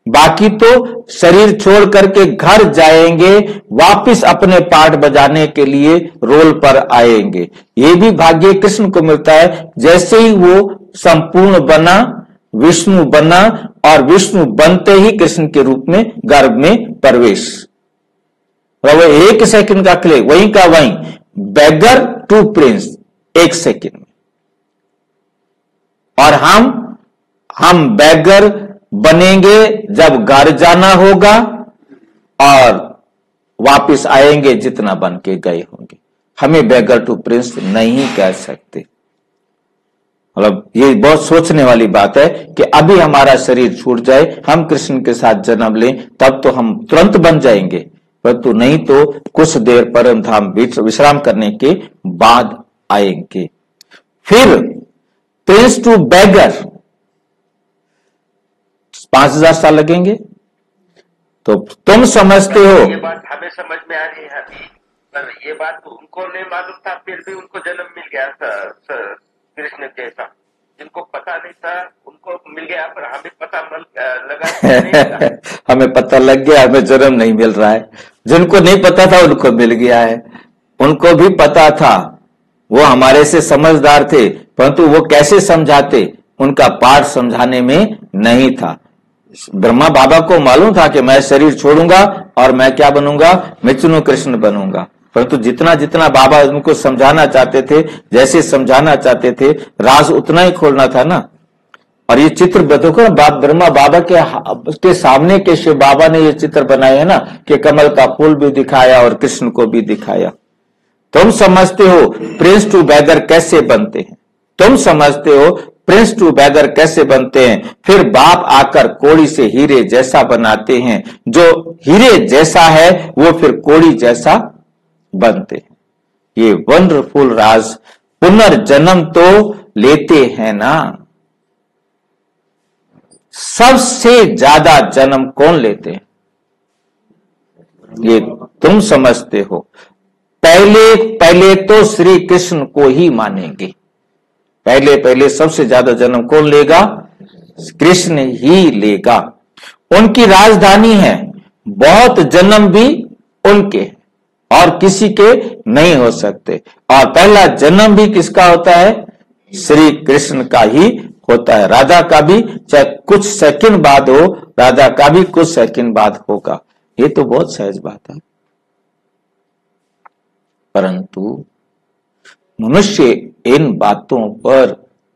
बाकी तो शरीर छोड़ करके घर जाएंगे, वापिस अपने पार्ट बजाने के लिए रोल पर आएंगे। ये भी भाग्य कृष्ण को मिलता है। जैसे ही वो संपूर्ण बना, विष्णु बना, और विष्णु बनते ही कृष्ण के रूप में गर्भ में प्रवेश, वो 1 सेकंड का क्लिक, वहीं का वहीं, बैगर टू प्रिंस 1 सेकंड में। और हम बैगर बनेंगे जब घर जाना होगा, और वापिस आएंगे जितना बन के गए होंगे। हमें बैगर टू प्रिंस नहीं कह सकते। मतलब ये बहुत सोचने वाली बात है कि अभी हमारा शरीर छूट जाए, हम कृष्ण के साथ जन्म लें, तब तो हम तुरंत बन जाएंगे, परंतु नहीं तो कुछ देर परम धाम विश्राम करने के बाद आएंगे। फिर प्रिंस टू बैगर 5000 साल लगेंगे। तो तुम समझते हो, ये बात हमें समझ में आ रही है अभी, पर ये बात उनको नहीं मालूम था, फिर भी उनको जन्म मिल गया कृष्ण जैसा। जिनको पता नहीं था उनको मिल गया, पर हमें पता लगा हमें पता लग गया, हमें जन्म नहीं मिल रहा है। जिनको नहीं पता था उनको मिल गया है। उनको भी पता था, वो हमारे से समझदार थे, परंतु वो कैसे समझाते, उनका पाठ समझाने में नहीं था। ब्रह्मा बाबा को मालूम था कि मैं शरीर छोड़ूंगा और मैं क्या बनूंगा, विष्णु कृष्ण बनूंगा, परंतु जितना जितना बाबा उनको समझाना चाहते थे, जैसे समझाना चाहते थे, राज उतना ही खोलना था ना। और ये चित्र देखो, ब्रह्मा बाबा के सामने के शिव बाबा ने ये चित्र बनाए है ना, कि कमल का फूल भी दिखाया और कृष्ण को भी दिखाया। तुम समझते हो प्रिंस टू बेगर कैसे बनते हैं, तुम समझते हो प्रिंस टू बेगर कैसे बनते हैं, फिर बाप आकर कोड़ी से हीरे जैसा बनाते हैं, जो हीरे जैसा है वो फिर कोड़ी जैसा बनते हैं। ये वंडरफुल राज, पुनर्जन्म तो लेते हैं ना। सबसे ज्यादा जन्म कौन लेते हैं, ये तुम समझते हो। पहले तो श्री कृष्ण को ही मानेंगे, पहले सबसे ज्यादा जन्म कौन लेगा, कृष्ण ही लेगा। उनकी राजधानी है, बहुत जन्म भी उनके और किसी के नहीं हो सकते, और पहला जन्म भी किसका होता है, श्री कृष्ण का ही होता है। राधा का भी चाहे कुछ सेकंड बाद हो, राधा का भी कुछ सेकंड बाद होगा। ये तो बहुत सहज बात है, परंतु मनुष्य इन बातों पर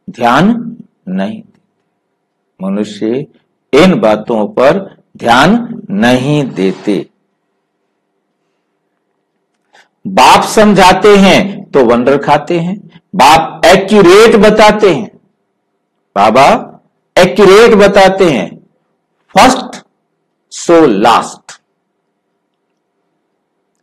ध्यान नहीं देते, मनुष्य इन बातों पर ध्यान नहीं देते। बाप समझाते हैं तो वंडर खाते हैं, बाप एक्यूरेट बताते हैं, बाबा एक्यूरेट बताते हैं, फर्स्ट सो लास्ट।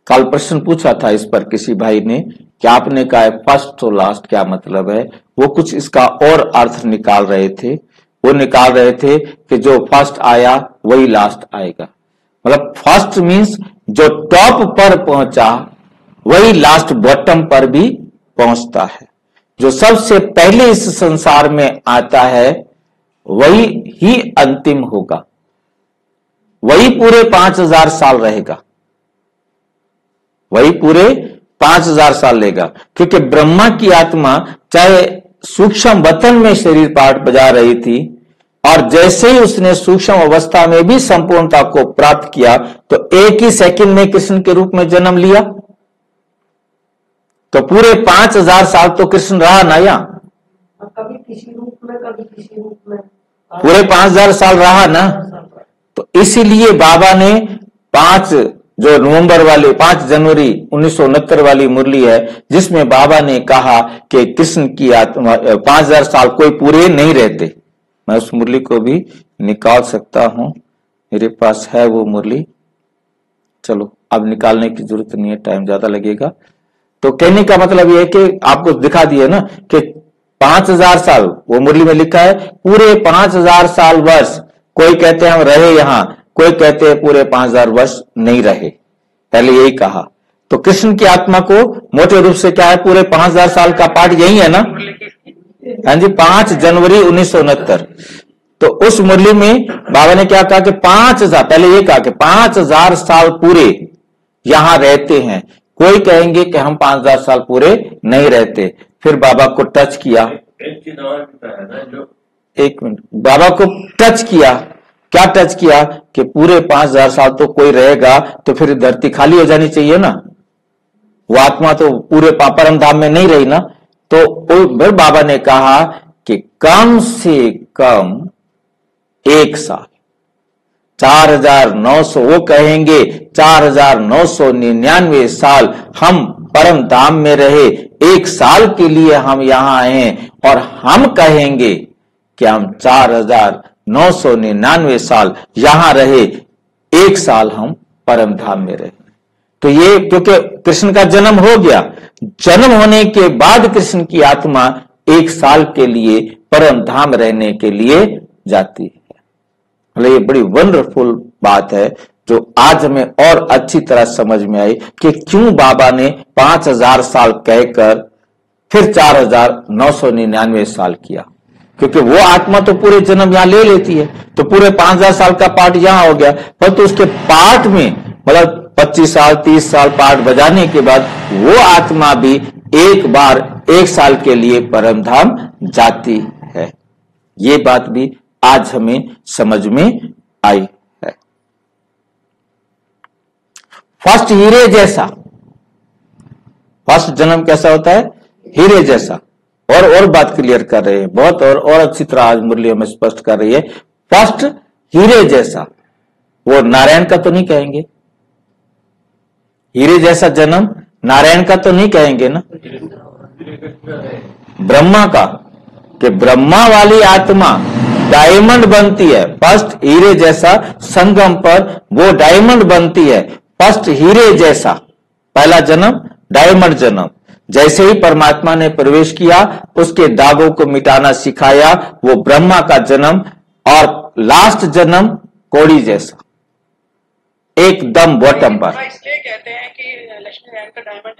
कल प्रश्न पूछा था इस पर किसी भाई ने कि आपने कहा है फर्स्ट तो लास्ट, क्या मतलब है। वो कुछ इसका और अर्थ निकाल रहे थे, वो निकाल रहे थे कि जो फर्स्ट आया वही लास्ट आएगा। मतलब फर्स्ट मींस जो टॉप पर पहुंचा वही लास्ट बॉटम पर भी पहुंचता है। जो सबसे पहले इस संसार में आता है वही ही अंतिम होगा, वही पूरे 5000 साल रहेगा, वही पूरे 5000 साल लेगा। क्योंकि ब्रह्मा की आत्मा चाहे सूक्ष्म वतन में शरीर पाठ बजा रही थी, और जैसे ही उसने सूक्ष्म अवस्था में भी संपूर्णता को प्राप्त किया तो एक ही सेकंड में कृष्ण के रूप में जन्म लिया। तो पूरे 5000 साल तो कृष्ण रहा ना, या कभी किसी रूप में कभी किसी रूप में पूरे 5000 साल रहा ना। तो इसीलिए बाबा ने 5 जनवरी 1969 वाली मुरली है, जिसमें बाबा ने कहा कि कृष्ण की आत्मा 5000 साल कोई पूरे नहीं रहते। मैं उस मुरली को भी निकाल सकता हूं, मेरे पास है वो मुरली। चलो अब निकालने की जरूरत नहीं है, टाइम ज्यादा लगेगा। तो कहने का मतलब यह है कि आपको दिखा दिया ना कि 5000 साल वो मुरली में लिखा है, पूरे 5000 साल वर्ष। कोई कहते हैं हम रहे यहां, कोई कहते हैं पूरे 5000 वर्ष नहीं रहे, पहले यही कहा। तो कृष्ण की आत्मा को मोटे रूप से क्या है, पूरे 5000 साल का पाठ यही है ना। हाँ जी, 5 जनवरी 1969। तो उस मुरली में बाबा ने क्या कहा कि 5000, पहले ये कहा कि 5000 साल पूरे यहां रहते हैं। कोई कहेंगे कि हम 5000 साल पूरे नहीं रहते। फिर बाबा को टच किया, एक मिनट, बाबा को टच किया, क्या टच किया कि पूरे 5000 साल तो कोई रहेगा तो फिर धरती खाली हो जानी चाहिए ना, वो आत्मा तो पूरे परम धाम में नहीं रही ना। तो फिर बाबा ने कहा कि कम से कम 1 साल, 4900, वो कहेंगे 4999 साल हम परम धाम में रहे, 1 साल के लिए हम यहां आए हैं, और हम कहेंगे कि हम 4999 साल यहां रहे, 1 साल हम परम धाम में रहे। तो ये क्योंकि कृष्ण का जन्म हो गया, जन्म होने के बाद कृष्ण की आत्मा 1 साल के लिए परम धाम रहने के लिए जाती है। मतलब ये बड़ी वंडरफुल बात है जो आज हमें और अच्छी तरह समझ में आई कि क्यों बाबा ने 5000 साल कहकर फिर 4999 साल किया। क्योंकि वो आत्मा तो पूरे जन्म यहां ले लेती है, तो पूरे 5000 साल का पाठ यहां हो गया, पर तो उसके पाठ में मतलब 25 साल 30 साल पाठ बजाने के बाद वो आत्मा भी एक बार 1 साल के लिए परम धाम जाती है। ये बात भी आज हमें समझ में आई है। फर्स्ट हीरे जैसा, फर्स्ट जन्म कैसा होता है, हीरे जैसा। और बात क्लियर कर रहे हैं बहुत, और अच्छी तरह आज मुरली हमें स्पष्ट कर रही है। फर्स्ट हीरे जैसा, वो नारायण का तो नहीं कहेंगे, हीरे जैसा जन्म नारायण का तो नहीं कहेंगे ना, ब्रह्मा का, कि ब्रह्मा वाली आत्मा डायमंड बनती है फर्स्ट हीरे जैसा, संगम पर वो डायमंड बनती है फर्स्ट हीरे जैसा, पहला जन्म डायमंड जन्म। जैसे ही परमात्मा ने प्रवेश किया उसके दागों को मिटाना सिखाया, वो ब्रह्मा का जन्म, और लास्ट जन्म कोड़ी जैसा, एकदम बॉटम पर। इसलिए कहते हैं कि लक्ष्मी नारायण का डायमंड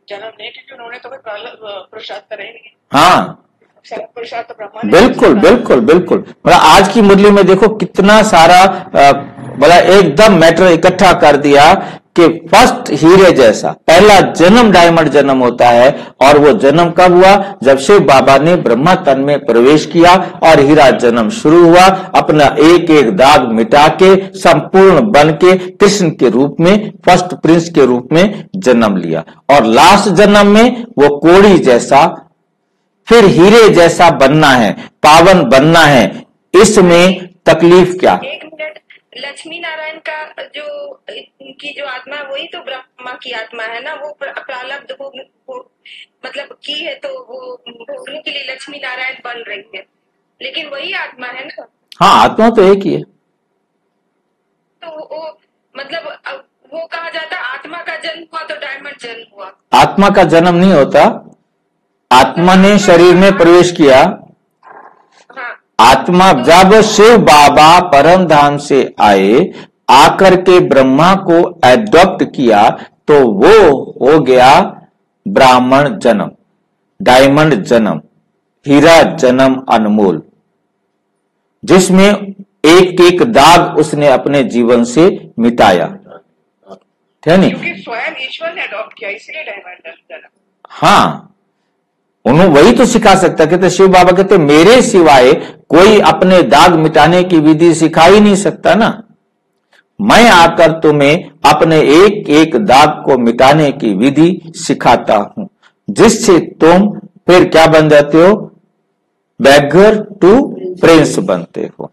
जन्म नहीं, क्योंकि उन्होंने तो पुरुषार्थ करा ही नहीं। हाँ पुरुषार्थ तो ब्रह्मा ने बिल्कुल बिल्कुल बिल्कुल। मतलब आज की मुरली में देखो कितना सारा बोला एकदम मैटर इकट्ठा कर दिया कि फर्स्ट हीरे जैसा पहला जन्म डायमंड जन्म होता है। और वो जन्म कब हुआ? जब शिव बाबा ने ब्रह्मा तन में प्रवेश किया और हीरा जन्म शुरू हुआ, अपना एक एक दाग मिटा के संपूर्ण बन के कृष्ण के रूप में, फर्स्ट प्रिंस के रूप में जन्म लिया। और लास्ट जन्म में वो कोड़ी जैसा, फिर हीरे जैसा बनना है, पावन बनना है। इसमें तकलीफ क्या? एक मिनट, लक्ष्मी नारायण का जो की जो आत्मा है वही तो ब्रह्मा की आत्मा है ना, वो प्रारब्ध मतलब की है, तो वो भोगने के लिए लक्ष्मी नारायण बन रही है, लेकिन वही आत्मा है ना। हाँ, आत्मा तो एक ही है। तो वो मतलब वो कहा जाता आत्मा का जन्म हुआ तो डायमंड जन्म हुआ। आत्मा का जन्म नहीं होता, आत्मा ने शरीर में प्रवेश किया। हाँ। आत्मा जब शिव बाबा परम धाम से आए, आकर के ब्रह्मा को एडॉप्ट किया, तो वो हो गया ब्राह्मण जन्म, डायमंड जन्म, हीरा जन्म अनमोल, जिसमें एक एक दाग उसने अपने जीवन से मिटाया, है नहीं? क्योंकि स्वयं ईश्वर ने अडॉप्ट किया, इसलिए डायमंड जन्म। हाँ, उन्होंने वही तो सिखा सकता। कहते शिव बाबा कहते मेरे सिवाय कोई अपने दाग मिटाने की विधि सिखा ही नहीं सकता ना, मैं आकर तुम्हें अपने एक एक दाग को मिटाने की विधि सिखाता हूं, जिससे तुम फिर क्या बन जाते हो? बैगर टू प्रिंस बनते हो।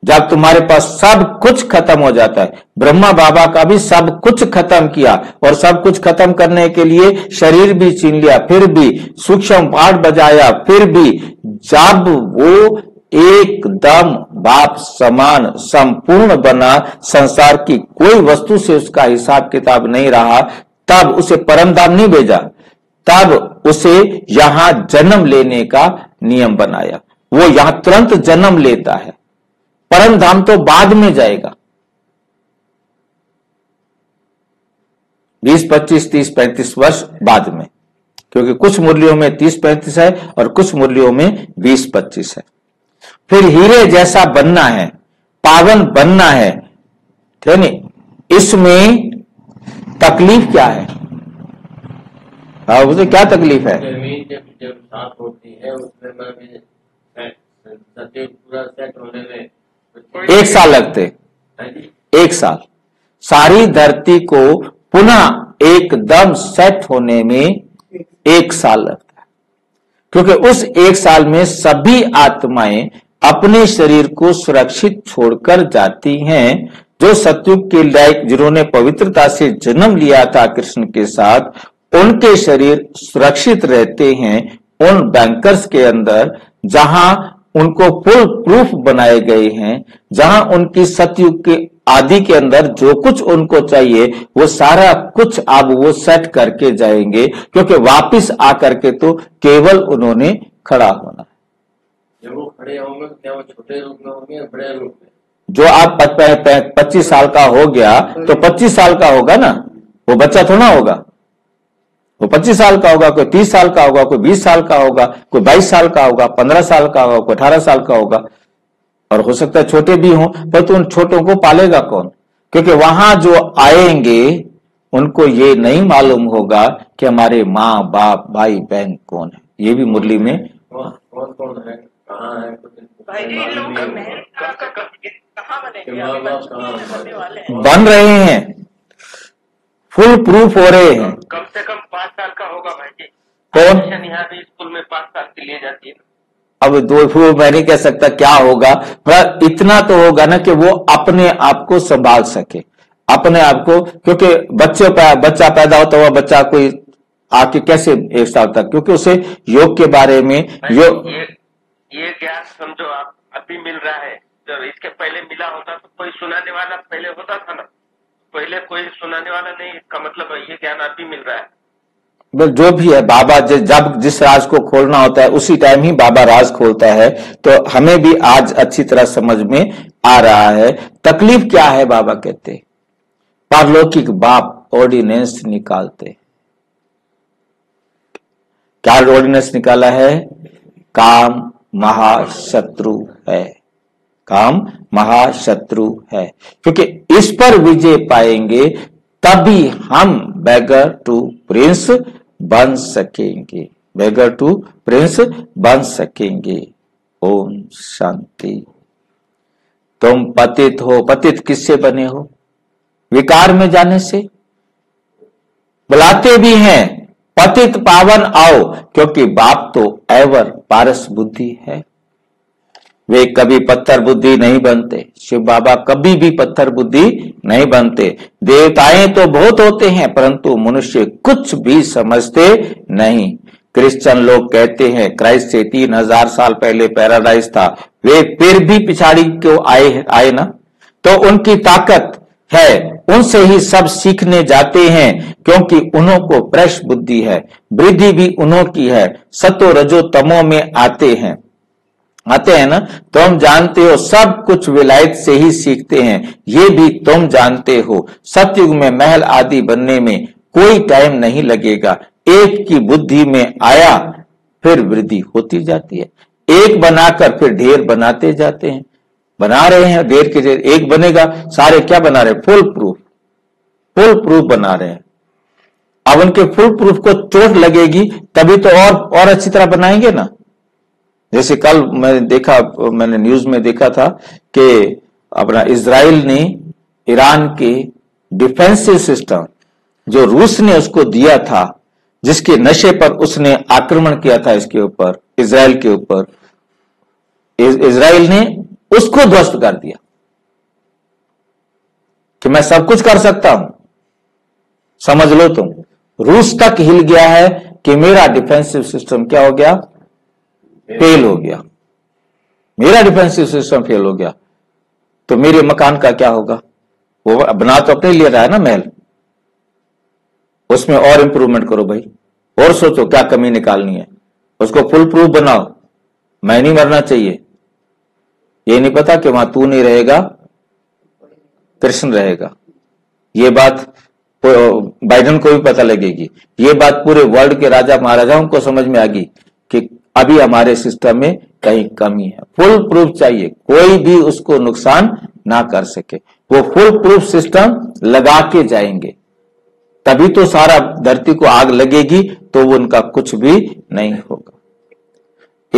जब तुम्हारे पास सब कुछ खत्म हो जाता है, ब्रह्मा बाबा का भी सब कुछ खत्म किया, और सब कुछ खत्म करने के लिए शरीर भी छीन लिया, फिर भी सूक्ष्म पाठ बजाया, फिर भी जब वो एकदम बाप समान संपूर्ण बना, संसार की कोई वस्तु से उसका हिसाब किताब नहीं रहा, तब उसे परमधाम नहीं भेजा, तब उसे यहां जन्म लेने का नियम बनाया। वो यहां तुरंत जन्म लेता है, परम धाम तो बाद में जाएगा। 20, 25, 30, 35 वर्ष बाद में, क्योंकि कुछ मुरलियों में 30-35 है और कुछ मुरलियों में 20-25 है। फिर हीरे जैसा बनना है, पावन बनना है, ठीक है। इसमें तकलीफ क्या है? उसे क्या तकलीफ है? जमीन जब साफ होती है उसमें पूरा सेट होने में 1 साल लगते, 1 साल। सारी धरती को पुनः एकदम सेट होने में 1 साल लगता है, क्योंकि उस 1 साल में सभी आत्माएं अपने शरीर को सुरक्षित छोड़कर जाती हैं। जो सतयुग के लायक जिन्होंने पवित्रता से जन्म लिया था कृष्ण के साथ, उनके शरीर सुरक्षित रहते हैं उन बैंकर्स के अंदर, जहां उनको फुल प्रूफ बनाए गए हैं, जहां उनकी सतयुग के आदि के अंदर जो कुछ उनको चाहिए वो सारा कुछ अब वो सेट करके जाएंगे, क्योंकि वापिस आकर के तो केवल उन्होंने खड़ा होना है। जब वो खड़े होंगे तो क्या वो छोटे रूप में होंगे या बड़े रूप में? जो आप 25 साल का हो गया तो 25 साल का होगा ना, वो बच्चा थोड़ा होगा। वो 25 साल का होगा, कोई 30 साल का होगा, कोई 20 साल का होगा, कोई 22 साल का होगा, 15 साल का होगा, कोई 18 साल का होगा, और हो सकता है छोटे भी हों, पर तो उन छोटों को पालेगा कौन? क्योंकि वहां जो आएंगे उनको ये नहीं मालूम होगा कि हमारे माँ बाप भाई बहन कौन है। ये भी मुरली में कौन है, कहाँ है, भाई जी, लोग कहाँ बनेंगे? बन रहे हैं, फुल प्रूफ हो रहे हैं। कम से कम 5 साल का होगा भाई जी। कौन? यहाँ भी स्कूल में 5 साल की लिए जाती है। अब 2 मैं नहीं कह सकता क्या होगा, पर इतना तो होगा ना कि वो अपने आप को संभाल सके, अपने आप को, क्योंकि बच्चा पैदा होता हुआ बच्चा कोई आके कैसे एक साल तक, क्योंकि उसे योग के बारे में ये ज्ञान समझो आप अभी मिल रहा है, जब इसके पहले मिला होता तो कोई सुनाने वाला पहले होता था ना, पहले कोई सुनाने वाला नहीं, इसका मतलब ये ज्ञान अभी मिल रहा है। जो भी है बाबा जब जिस राज को खोलना होता है उसी टाइम ही बाबा राज खोलता है, तो हमें भी आज अच्छी तरह समझ में आ रहा है। तकलीफ क्या है, बाबा कहते पारलौकिक बाप ऑर्डिनेंस निकालते। क्या ऑर्डिनेंस निकाला है? काम महाशत्रु है, काम महाशत्रु है, क्योंकि इस पर विजय पाएंगे तभी हम बेगर टू प्रिंस बन सकेंगे, बेगर टू प्रिंस बन सकेंगे। ओम शांति। तुम पतित हो, पतित किससे बने हो? विकार में जाने से। बुलाते भी हैं पतित पावन आओ, क्योंकि बाप तो एवर पारस बुद्धि है, वे कभी पत्थर बुद्धि नहीं बनते। शिव बाबा कभी भी पत्थर बुद्धि नहीं बनते। देवताएं तो बहुत होते हैं, परंतु मनुष्य कुछ भी समझते नहीं। क्रिश्चियन लोग कहते हैं क्राइस्ट से 3000 साल पहले पैराडाइज था, वे फिर भी पिछाड़ी क्यों आए ना? तो उनकी ताकत है, उनसे ही सब सीखने जाते हैं, क्योंकि उन्हों को फ्रेश बुद्धि है, वृद्धि भी उन्हों की है। सतो रजो तमो में आते हैं ना। तुम जानते हो सब कुछ विलायत से ही सीखते हैं, ये भी तुम जानते हो। सतयुग में महल आदि बनने में कोई टाइम नहीं लगेगा। एक की बुद्धि में आया फिर वृद्धि होती जाती है, एक बनाकर फिर ढेर बनाते जाते हैं। बना रहे हैं ढेर के ढेर, एक बनेगा, सारे क्या बना रहे? फुल प्रूफ बना रहे हैं। अब उनके फुल प्रूफ को चोट लगेगी तभी तो और अच्छी तरह बनाएंगे ना। जैसे कल मैंने न्यूज में देखा था कि अपना इजराइल ने ईरान के डिफेंसिव सिस्टम जो रूस ने उसको दिया था, जिसके नशे पर उसने आक्रमण किया था इसके ऊपर, इजराइल के ऊपर, इजराइल ने उसको ध्वस्त कर दिया कि मैं सब कुछ कर सकता हूं। समझ लो तुम, रूस तक हिल गया है कि मेरा डिफेंसिव सिस्टम क्या हो गया? फेल हो गया। मेरा डिफेंसिव सिस्टम फेल हो गया तो मेरे मकान का क्या होगा? वो बना तो अपने लिए रहा है ना महल, उसमें और इंप्रूवमेंट करो भाई, और सोचो क्या कमी निकालनी है, उसको फुल प्रूफ बनाओ। मैं नहीं मरना चाहिए, ये नहीं पता कि वहां तू नहीं रहेगा, कृष्ण रहेगा। ये बात बाइडेन को भी पता लगेगी, ये बात पूरे वर्ल्ड के राजा महाराजाओं को समझ में आ गई कि अभी हमारे सिस्टम में कहीं कमी है। फुल प्रूफ चाहिए, कोई भी उसको नुकसान ना कर सके। वो फुल प्रूफ सिस्टम लगा के जाएंगे, तभी तो सारा धरती को आग लगेगी, तो वो उनका कुछ भी नहीं होगा।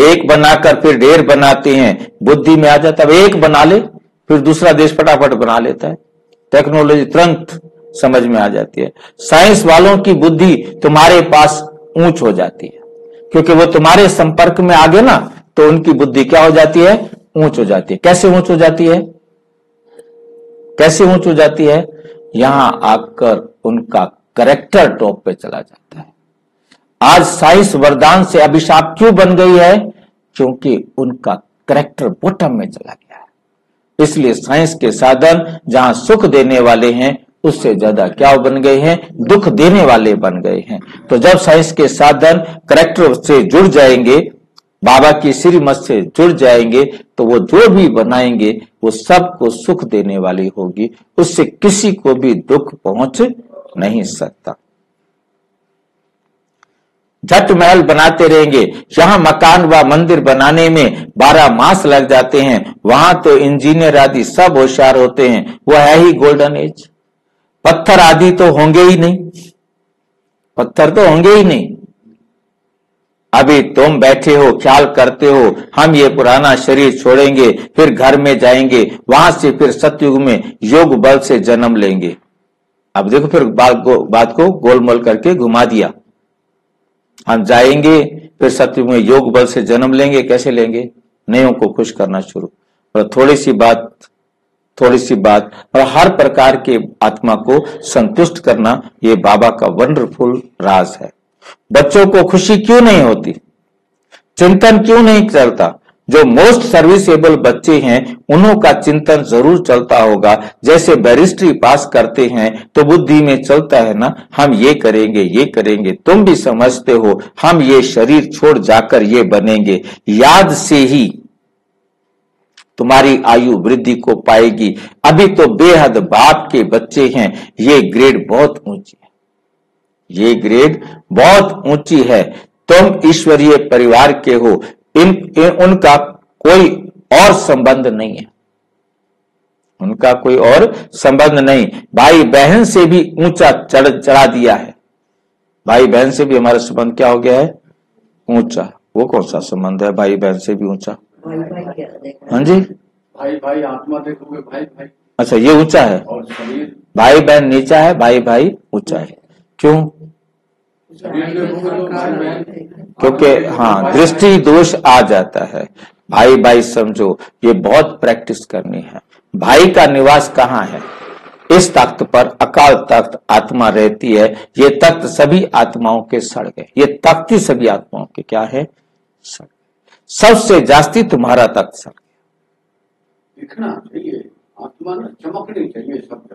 एक बनाकर फिर ढेर बनाते हैं, बुद्धि में आ जाता है एक बना ले, फिर दूसरा देश फटाफट बना लेता है। टेक्नोलॉजी तुरंत समझ में आ जाती है। साइंस वालों की बुद्धि तुम्हारे पास ऊंच हो जाती है, क्योंकि वो तुम्हारे संपर्क में आ गए ना, तो उनकी बुद्धि क्या हो जाती है? ऊंच हो जाती है। कैसे ऊंच हो जाती है? कैसे ऊंच हो जाती है? यहां आकर उनका कैरेक्टर टॉप पे चला जाता है। आज साइंस वरदान से अभिशाप क्यों बन गई है? क्योंकि उनका कैरेक्टर बॉटम में चला गया है। इसलिए साइंस के साधन जहां सुख देने वाले हैं, उससे ज्यादा क्या बन गए हैं? दुख देने वाले बन गए हैं। तो जब साइंस के साधन कैरेक्टर से जुड़ जाएंगे, बाबा की श्रीमत से जुड़ जाएंगे, तो वो जो भी बनाएंगे वो सबको सुख देने वाली होगी, उससे किसी को भी दुख पहुंच नहीं सकता। झट महल बनाते रहेंगे, यहां मकान व मंदिर बनाने में 12 मास लग जाते हैं, वहां तो इंजीनियर आदि सब होशियार होते हैं। वो है ही गोल्डन एज। पत्थर आदि तो होंगे ही नहीं, पत्थर तो होंगे ही नहीं। अभी तुम बैठे हो, ख्याल करते हो हम ये पुराना शरीर छोड़ेंगे, फिर घर में जाएंगे, वहां से फिर सतयुग में योग बल से जन्म लेंगे। अब देखो फिर बात को गोलमोल करके घुमा दिया। हम जाएंगे फिर सतयुग में योग बल से जन्म लेंगे। कैसे लेंगे? नयों को खुश करना शुरू। और थोड़ी सी बात थोड़ी सी बात, और हर प्रकार के आत्मा को संतुष्ट करना, ये बाबा का वंडरफुल राज है। बच्चों को खुशी क्यों नहीं होती, चिंतन क्यों नहीं चलता? जो मोस्ट सर्विसेबल बच्चे हैं उन्हों का चिंतन जरूर चलता होगा। जैसे बैरिस्ट्री पास करते हैं तो बुद्धि में चलता है ना, हम ये करेंगे ये करेंगे। तुम भी समझते हो हम ये शरीर छोड़ जाकर ये बनेंगे। याद से ही तुम्हारी आयु वृद्धि को पाएगी। अभी तो बेहद बाप के बच्चे हैं, ये ग्रेड बहुत ऊंची है, ये ग्रेड बहुत ऊंची है। तुम ईश्वरीय परिवार के हो, उनका कोई और संबंध नहीं है, उनका कोई और संबंध नहीं। भाई बहन से भी ऊंचा चढ़ा दिया है, भाई बहन से भी हमारा संबंध क्या हो गया है, ऊंचा। वो कौन सा संबंध है भाई बहन से भी ऊंचा? हाँ जी, भाई भाई आत्मा देखोगे, भाई भाई। अच्छा, ये ऊंचा है, और शरीर भाई बहन नीचा है, भाई भाई ऊंचा है। क्यों? शरीर देखोगे तो भाई बहन, क्योंकि हाँ, दृष्टि दोष आ जाता है। भाई भाई समझो, ये बहुत प्रैक्टिस करनी है। भाई का निवास कहाँ है? इस तख्त पर अकाल तख्त आत्मा रहती है। ये तख्त सभी आत्माओं के सड़ गए, ये तख्त ही सभी आत्माओं के क्या है, सड़ गए। सबसे जास्ती तुम्हारा तख्त सड़ गया। दिखना चाहिए, आत्मा ना चमकनी चाहिए सब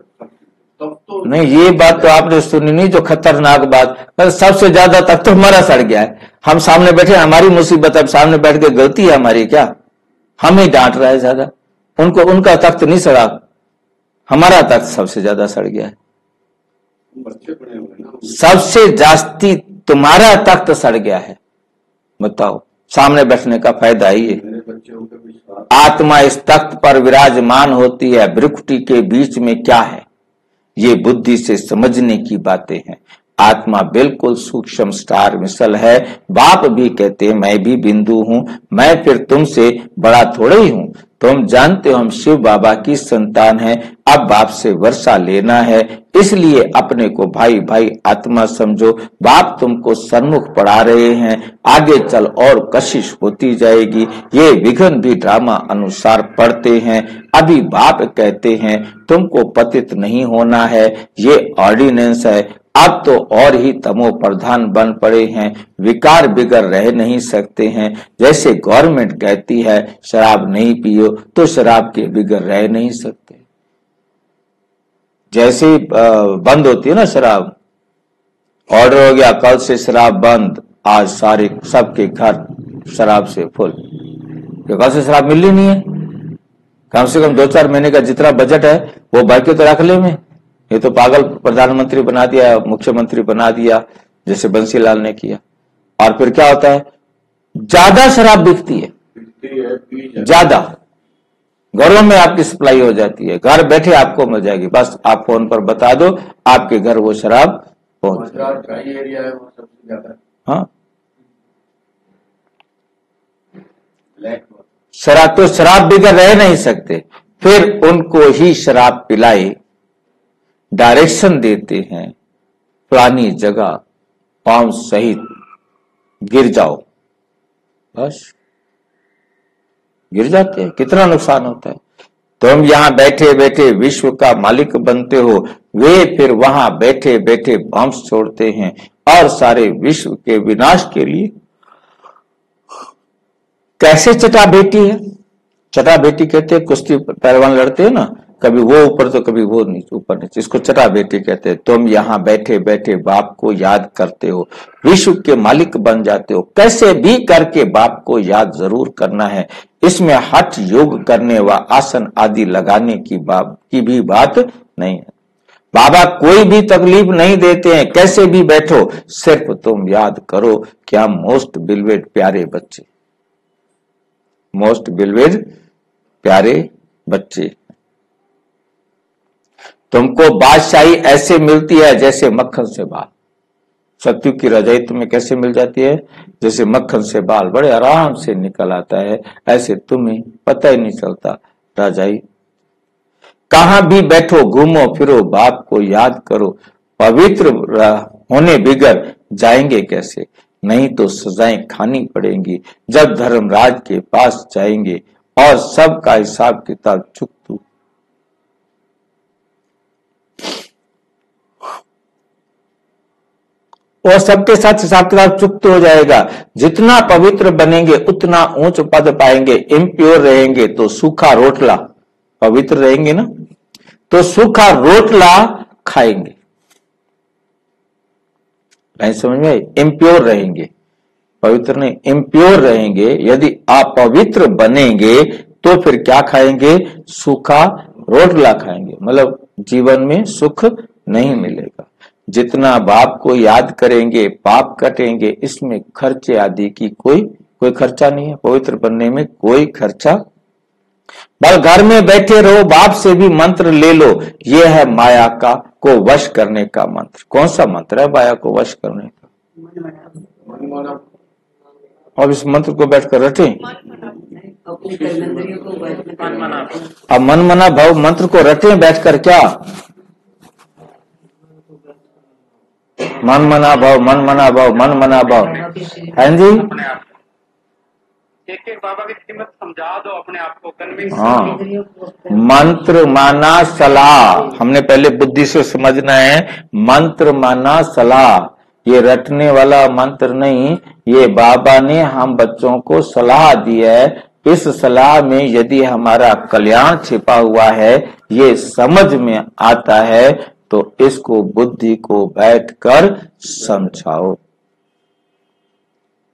तब तो नहीं, ये बात तो आपने सुनी नहीं, जो खतरनाक बात, पर सबसे ज्यादा तख्त तो हमारा सड़ गया है। हम सामने बैठे, हमारी मुसीबत, अब सामने बैठ के गलती है हमारी क्या? हम ही डांट रहा है ज्यादा, उनको उनका तख्त नहीं सड़ा, हमारा तख्त सबसे ज्यादा सड़ गया है। बच्चे बड़े हुए ना, सबसे जास्ती तुम्हारा तख्त सड़ गया है। बताओ, सामने बैठने का फायदा ही है। मेरे बच्चों के विश्वास, आत्मा इस तख्त पर विराजमान होती है, भ्रुकुटी के बीच में क्या है, ये बुद्धि से समझने की बातें हैं। आत्मा बिल्कुल सूक्ष्म स्टार मिसल है। बाप भी कहते हैं मैं भी बिंदु हूं, मैं फिर तुमसे बड़ा थोड़े ही हूं। तुम जानते हो हम शिव बाबा की संतान हैं, अब बाप से वर्षा लेना है, इसलिए अपने को भाई भाई आत्मा समझो। बाप तुमको सन्मुख पढ़ा रहे हैं, आगे चल और कशिश होती जाएगी। ये विघ्न भी ड्रामा अनुसार पढ़ते हैं। अभी बाप कहते हैं तुमको पतित नहीं होना है, ये ऑर्डिनेंस है। अब तो और ही तमो प्रधान बन पड़े हैं, विकार बिगड़ रह नहीं सकते हैं। जैसे गवर्नमेंट कहती है शराब नहीं पियो, तो शराब के बिगड़ रह नहीं सकते। जैसे बंद होती है ना शराब, ऑर्डर हो गया कल से शराब बंद, आज सारे सबके घर शराब से फुल। कल से शराब मिल ही नहीं है, कम से कम 2-4 महीने का जितना बजट है वो भर के तो रख ले। में ये तो पागल प्रधानमंत्री बना दिया, मुख्यमंत्री बना दिया, जैसे बंसीलाल ने किया। और फिर क्या होता है, ज्यादा शराब बिकती है, ज्यादा घरों में आपकी सप्लाई हो जाती है, घर बैठे आपको मिल जाएगी। बस आप फोन पर बता दो, आपके घर वो शराब पहुंच जाएगी। एरिया है वो सबसे ज्यादा। हाँ, शराब तो शराब बिगड़ रह नहीं सकते, फिर उनको ही शराब पिलाई, डायरेक्शन देते हैं, फलानी जगह पांव सहित गिर जाओ, बस गिर जाते हैं। कितना नुकसान होता है। तुम यहां बैठे बैठे विश्व का मालिक बनते हो, वे फिर वहां बैठे बैठे बम छोड़ते हैं और सारे विश्व के विनाश के लिए। कैसे चटा बेटी है, चटा बेटी कहते हैं, कुश्ती पहलवान लड़ते हैं ना, कभी वो ऊपर तो कभी वो नीचे, ऊपर नीचे, इसको चटा बेटी कहते हैं। तुम यहाँ बैठे बैठे बाप को याद करते हो, विश्व के मालिक बन जाते हो। कैसे भी करके बाप को याद जरूर करना है। इसमें हठ योग करने व आसन आदि लगाने की भी बात नहीं है। बाबा कोई भी तकलीफ नहीं देते हैं, कैसे भी बैठो, सिर्फ तुम याद करो कि हम मोस्ट बिलवेड प्यारे बच्चे, मोस्ट बिलवेड प्यारे बच्चे। तुमको बादशाही ऐसे मिलती है जैसे मक्खन से बाल। सत्यु की रजाई तुम्हें कैसे मिल जाती है, जैसे मक्खन से बाल बड़े आराम से निकल आता है, ऐसे तुम्हें पता ही नहीं चलता रजाई। कहां भी बैठो, घूमो फिरो, बाप को याद करो। पवित्र होने बिगड़ जाएंगे कैसे, नहीं तो सजाएं खानी पड़ेंगी जब धर्मराज के पास जाएंगे और सबका हिसाब किताब चुकतू और सबके साथ हिसाब किताब चुप्त हो जाएगा। जितना पवित्र बनेंगे उतना ऊंच पद पाएंगे। इम्प्योर रहेंगे तो सूखा रोटला, पवित्र रहेंगे ना तो सूखा रोटला खाएंगे। नहीं समझ में आई? इम्प्योर रहेंगे, पवित्र नहीं, इम्प्योर रहेंगे। यदि आप पवित्र बनेंगे तो फिर क्या खाएंगे? सूखा रोटला खाएंगे। मतलब जीवन में सुख नहीं मिलेगा। जितना बाप को याद करेंगे पाप कटेंगे। इसमें खर्चे आदि की कोई खर्चा नहीं है। पवित्र बनने में कोई खर्चा। बस घर में बैठे रहो, बाप से भी मंत्र ले लो। यह है माया को वश करने का मंत्र। कौन सा मंत्र है माया को वश करने का? अब इस मंत्र को बैठकर रटे। अब मन मना भाव मंत्र को रटे बैठकर। क्या मन मना भाव, मन मना भाव, मन मना भाव? हैं जी? एक बाबा की कीमत समझा दो अपने आप को, कन्विंस। हाँ, मंत्र माना सलाह। हमने पहले बुद्धि से समझना है। मंत्र माना सलाह, ये रटने वाला मंत्र नहीं। ये बाबा ने हम बच्चों को सलाह दी है। इस सलाह में यदि हमारा कल्याण छिपा हुआ है, ये समझ में आता है, तो इसको बुद्धि को बैठकर समझाओ।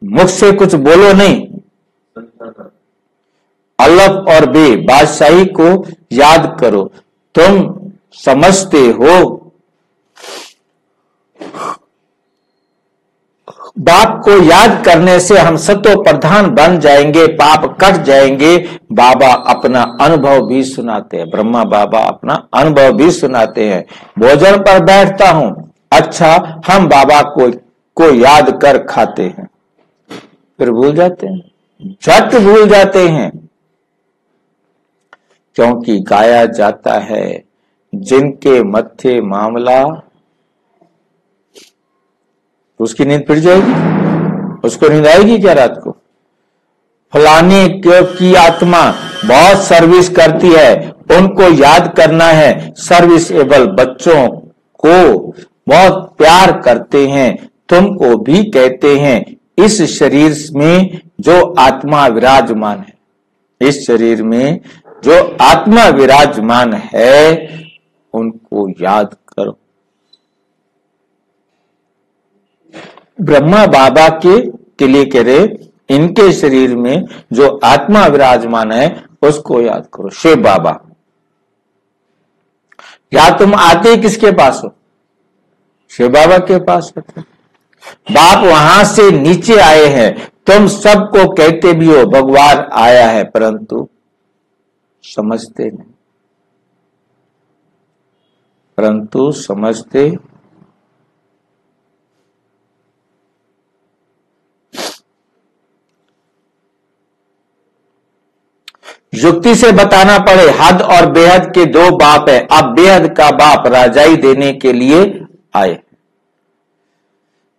मुख से कुछ बोलो नहीं। अलफ और बे बादशाही को याद करो। तुम समझते हो बाप को याद करने से हम सतो प्रधान बन जाएंगे, पाप कट जाएंगे। बाबा अपना अनुभव भी सुनाते हैं। ब्रह्मा बाबा अपना अनुभव भी सुनाते हैं। भोजन पर बैठता हूं, अच्छा हम बाबा को याद कर खाते हैं, फिर भूल जाते हैं, झट भूल जाते हैं। क्योंकि गाया जाता है जिनके मत्थे मामला, तो उसकी नींद फिर जाएगी। उसको नींद आएगी क्या रात को? फलाने की आत्मा बहुत सर्विस करती है, उनको याद करना है। सर्विसेबल बच्चों को बहुत प्यार करते हैं, तुमको भी कहते हैं। इस शरीर में जो आत्मा विराजमान है, इस शरीर में जो आत्मा विराजमान है, उनको याद करो। ब्रह्मा बाबा के लिए कह रहे, इनके शरीर में जो आत्मा विराजमान है उसको याद करो। शिव बाबा। या तुम आते किसके पास हो? शिव बाबा के पास होते। बाप वहां से नीचे आए हैं। तुम सबको कहते भी हो भगवान आया है, परंतु समझते नहीं, परंतु समझते युक्ति से बताना पड़े। हद और बेहद के दो बाप है। अब बेहद का बाप राजाई देने के लिए आए।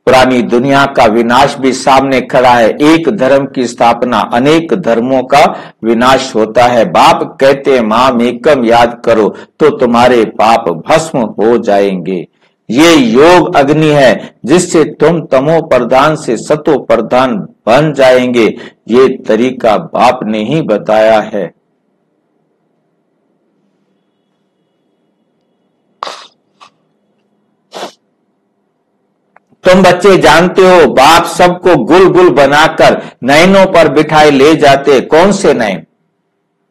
पुरानी दुनिया का विनाश भी सामने खड़ा है। एक धर्म की स्थापना, अनेक धर्मों का विनाश होता है। बाप कहते हैं माम एकम याद करो तो तुम्हारे पाप भस्म हो जाएंगे। ये योग अग्नि है जिससे तुम तमो प्रधान से सतो प्रधान बन जाएंगे। ये तरीका बाप ने ही बताया है। तुम बच्चे जानते हो बाप सबको गुल गुल बनाकर नयनों पर बिठाए ले जाते। कौन से नयन?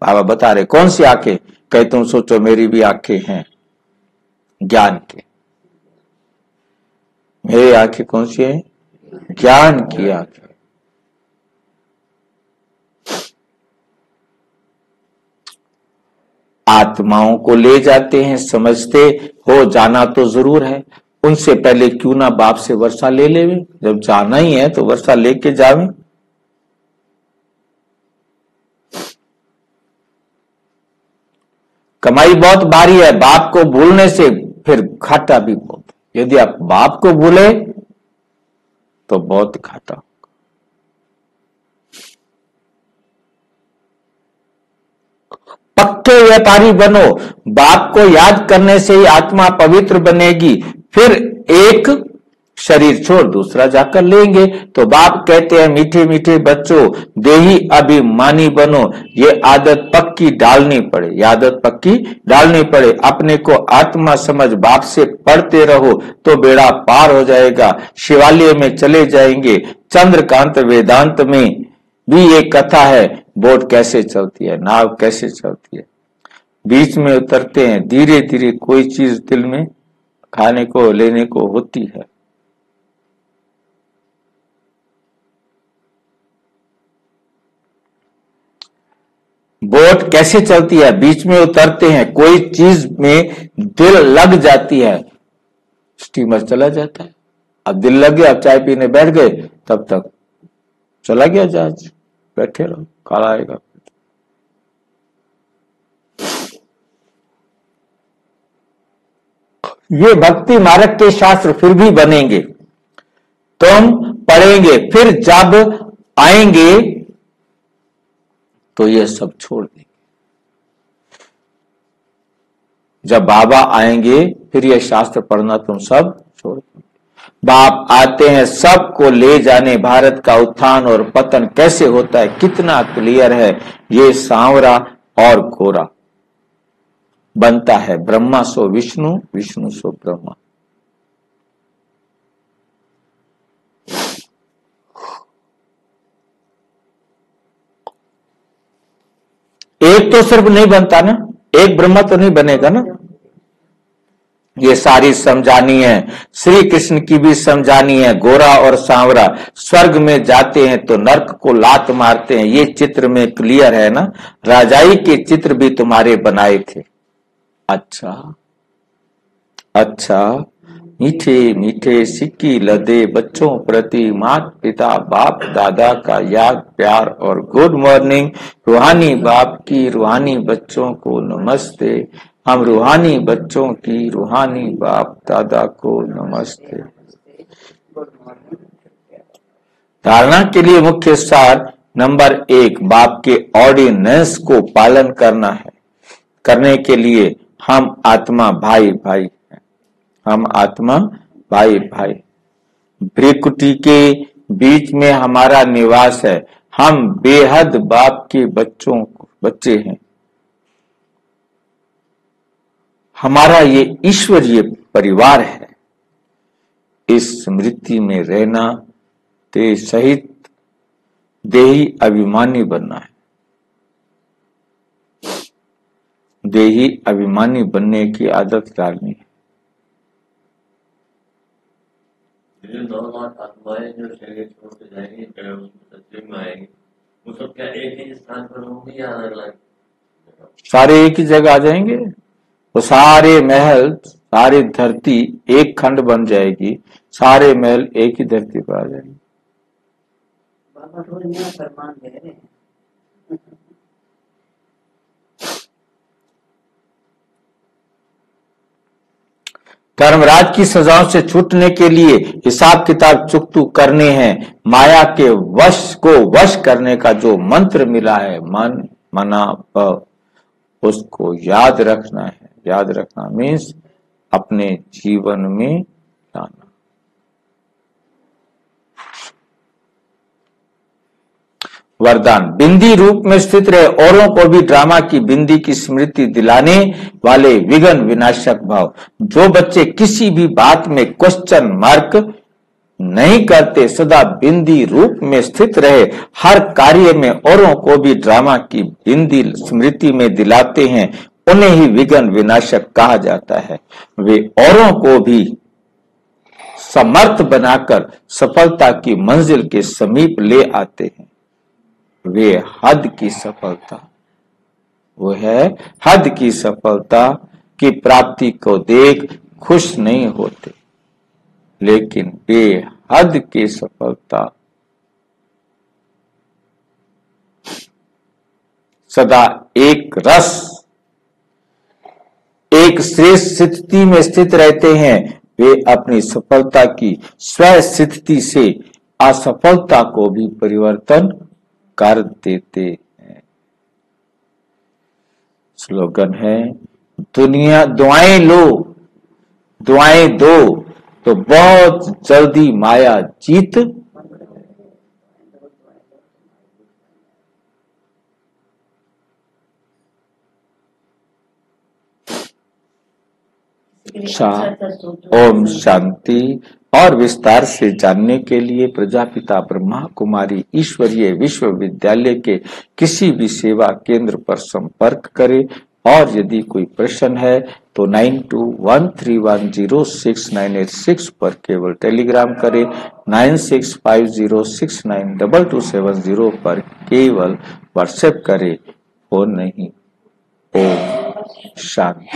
बाबा बता रहे कौन सी आंखें? कहे तुम सोचो मेरी भी आंखें हैं ज्ञान के। मेरी आंखें कौन सी है? ज्ञान की आंखें। आत्माओं को ले जाते हैं, समझते हो जाना तो जरूर है। उनसे पहले क्यों ना बाप से वर्षा ले लेवे। जब जाना ही है तो वर्षा लेके जावे। कमाई बहुत भारी है, बाप को भूलने से फिर घाटा भी बहुत। यदि आप बाप को भूले तो बहुत घाटा होगा। पक्के व्यापारी बनो। बाप को याद करने से ही आत्मा पवित्र बनेगी। फिर एक शरीर छोड़ दूसरा जाकर लेंगे। तो बाप कहते हैं मीठे मीठे बच्चों देही अभिमानी बनो, ये आदत पक्की डालनी पड़े, ये आदत पक्की डालनी पड़े। अपने को आत्मा समझ बाप से पढ़ते रहो तो बेड़ा पार हो जाएगा। शिवालय में चले जाएंगे। चंद्रकांत वेदांत में भी एक कथा है, बोट कैसे चलती है, नाव कैसे चलती है। बीच में उतरते हैं, धीरे धीरे कोई चीज दिल में खाने को लेने को होती है। बोट कैसे चलती है, बीच में उतरते हैं, कोई चीज में दिल लग जाती है, स्टीमर चला जाता है। अब दिल लग गया, अब चाय पीने बैठ गए, तब तक चला गया जहाज, बैठे रहो, काल आएगा। ये भक्ति मार्ग के शास्त्र फिर भी बनेंगे, तुम पढ़ेंगे, फिर जब आएंगे तो ये सब छोड़ देंगे। जब बाबा आएंगे फिर ये शास्त्र पढ़ना तुम सब छोड़ देंगे। बाप आते हैं सबको ले जाने, भारत का उत्थान और पतन कैसे होता है कितना क्लियर है। ये सांवरा और गोरा बनता है, ब्रह्मा सो विष्णु, विष्णु सो ब्रह्मा। एक तो सिर्फ नहीं बनता ना, एक ब्रह्मा तो नहीं बनेगा ना। ये सारी समझानी है, श्री कृष्ण की भी समझानी है। गोरा और सांवरा स्वर्ग में जाते हैं तो नरक को लात मारते हैं, ये चित्र में क्लियर है ना। राजाई के चित्र भी तुम्हारे बनाए थे। अच्छा अच्छा, मीठे मीठे सिक्की लदे बच्चों प्रति माता पिता बाप दादा का याद प्यार और गुड मॉर्निंग। रूहानी बाप की रूहानी बच्चों को नमस्ते, हम रूहानी बच्चों की रूहानी बाप दादा को नमस्ते। धारणा के लिए मुख्य सार नंबर 1, बाप के ऑर्डिनेंस को पालन करना है। करने के लिए हम आत्मा भाई भाई हैं, हम आत्मा भाई भाई। भ्रिकुटी के बीच में हमारा निवास है, हम बेहद बाप के बच्चे हैं। हमारा ये ईश्वरीय परिवार है। इस स्मृति में रहना ते सहित देही अभिमानी बनना है। देही अभिमानी बनने की आदत डालनी है। जो 9 लाख आत्माएं जो शरीर छोड़ के जाएंगी सत्युग में आएंगी, वो सब क्या एक ही स्थान पर होंगी या अलग अलग? सारे एक ही जगह आ जाएंगे। वो सारे महल, सारी धरती एक खंड बन जाएगी, सारे महल एक ही धरती पर आ जाएंगे। बाबा रोज नया फरमान दे रहे हैं। धर्मराज की सजाओं से छूटने के लिए हिसाब किताब चुकतू करने हैं। माया के वश को वश करने का जो मंत्र मिला है, मन मना भव, उसको याद रखना है। याद रखना मीन्स अपने जीवन में लाना। वरदान, बिंदी रूप में स्थित रहे, औरों को भी ड्रामा की बिंदी की स्मृति दिलाने वाले विघ्न विनाशक भाव। जो बच्चे किसी भी बात में क्वेश्चन मार्क नहीं करते, सदा बिंदी रूप में स्थित रहे, हर कार्य में औरों को भी ड्रामा की बिंदी स्मृति में दिलाते हैं, उन्हें ही विघ्न विनाशक कहा जाता है। वे औरों को भी समर्थ बनाकर सफलता की मंजिल के समीप ले आते हैं। वे हद की सफलता, वो है हद की सफलता की प्राप्ति को देख खुश नहीं होते, लेकिन बेहद की सफलता सदा एक रस, एक श्रेष्ठ स्थिति में स्थित रहते हैं। वे अपनी सफलता की स्व स्थिति से असफलता को भी परिवर्तन कर देते हैं। स्लोगन है, दुनिया दुआएं लो, दुआएं दो, तो बहुत जल्दी माया जीत ओम शांति। और विस्तार से जानने के लिए प्रजापिता ब्रह्मा कुमारी ईश्वरीय विश्वविद्यालय के किसी भी सेवा केंद्र पर संपर्क करें। और यदि कोई प्रश्न है तो 9213106986 पर केवल टेलीग्राम करें। 9650692270 पर केवल व्हाट्सएप करें। फोन नहीं। ओम शांति।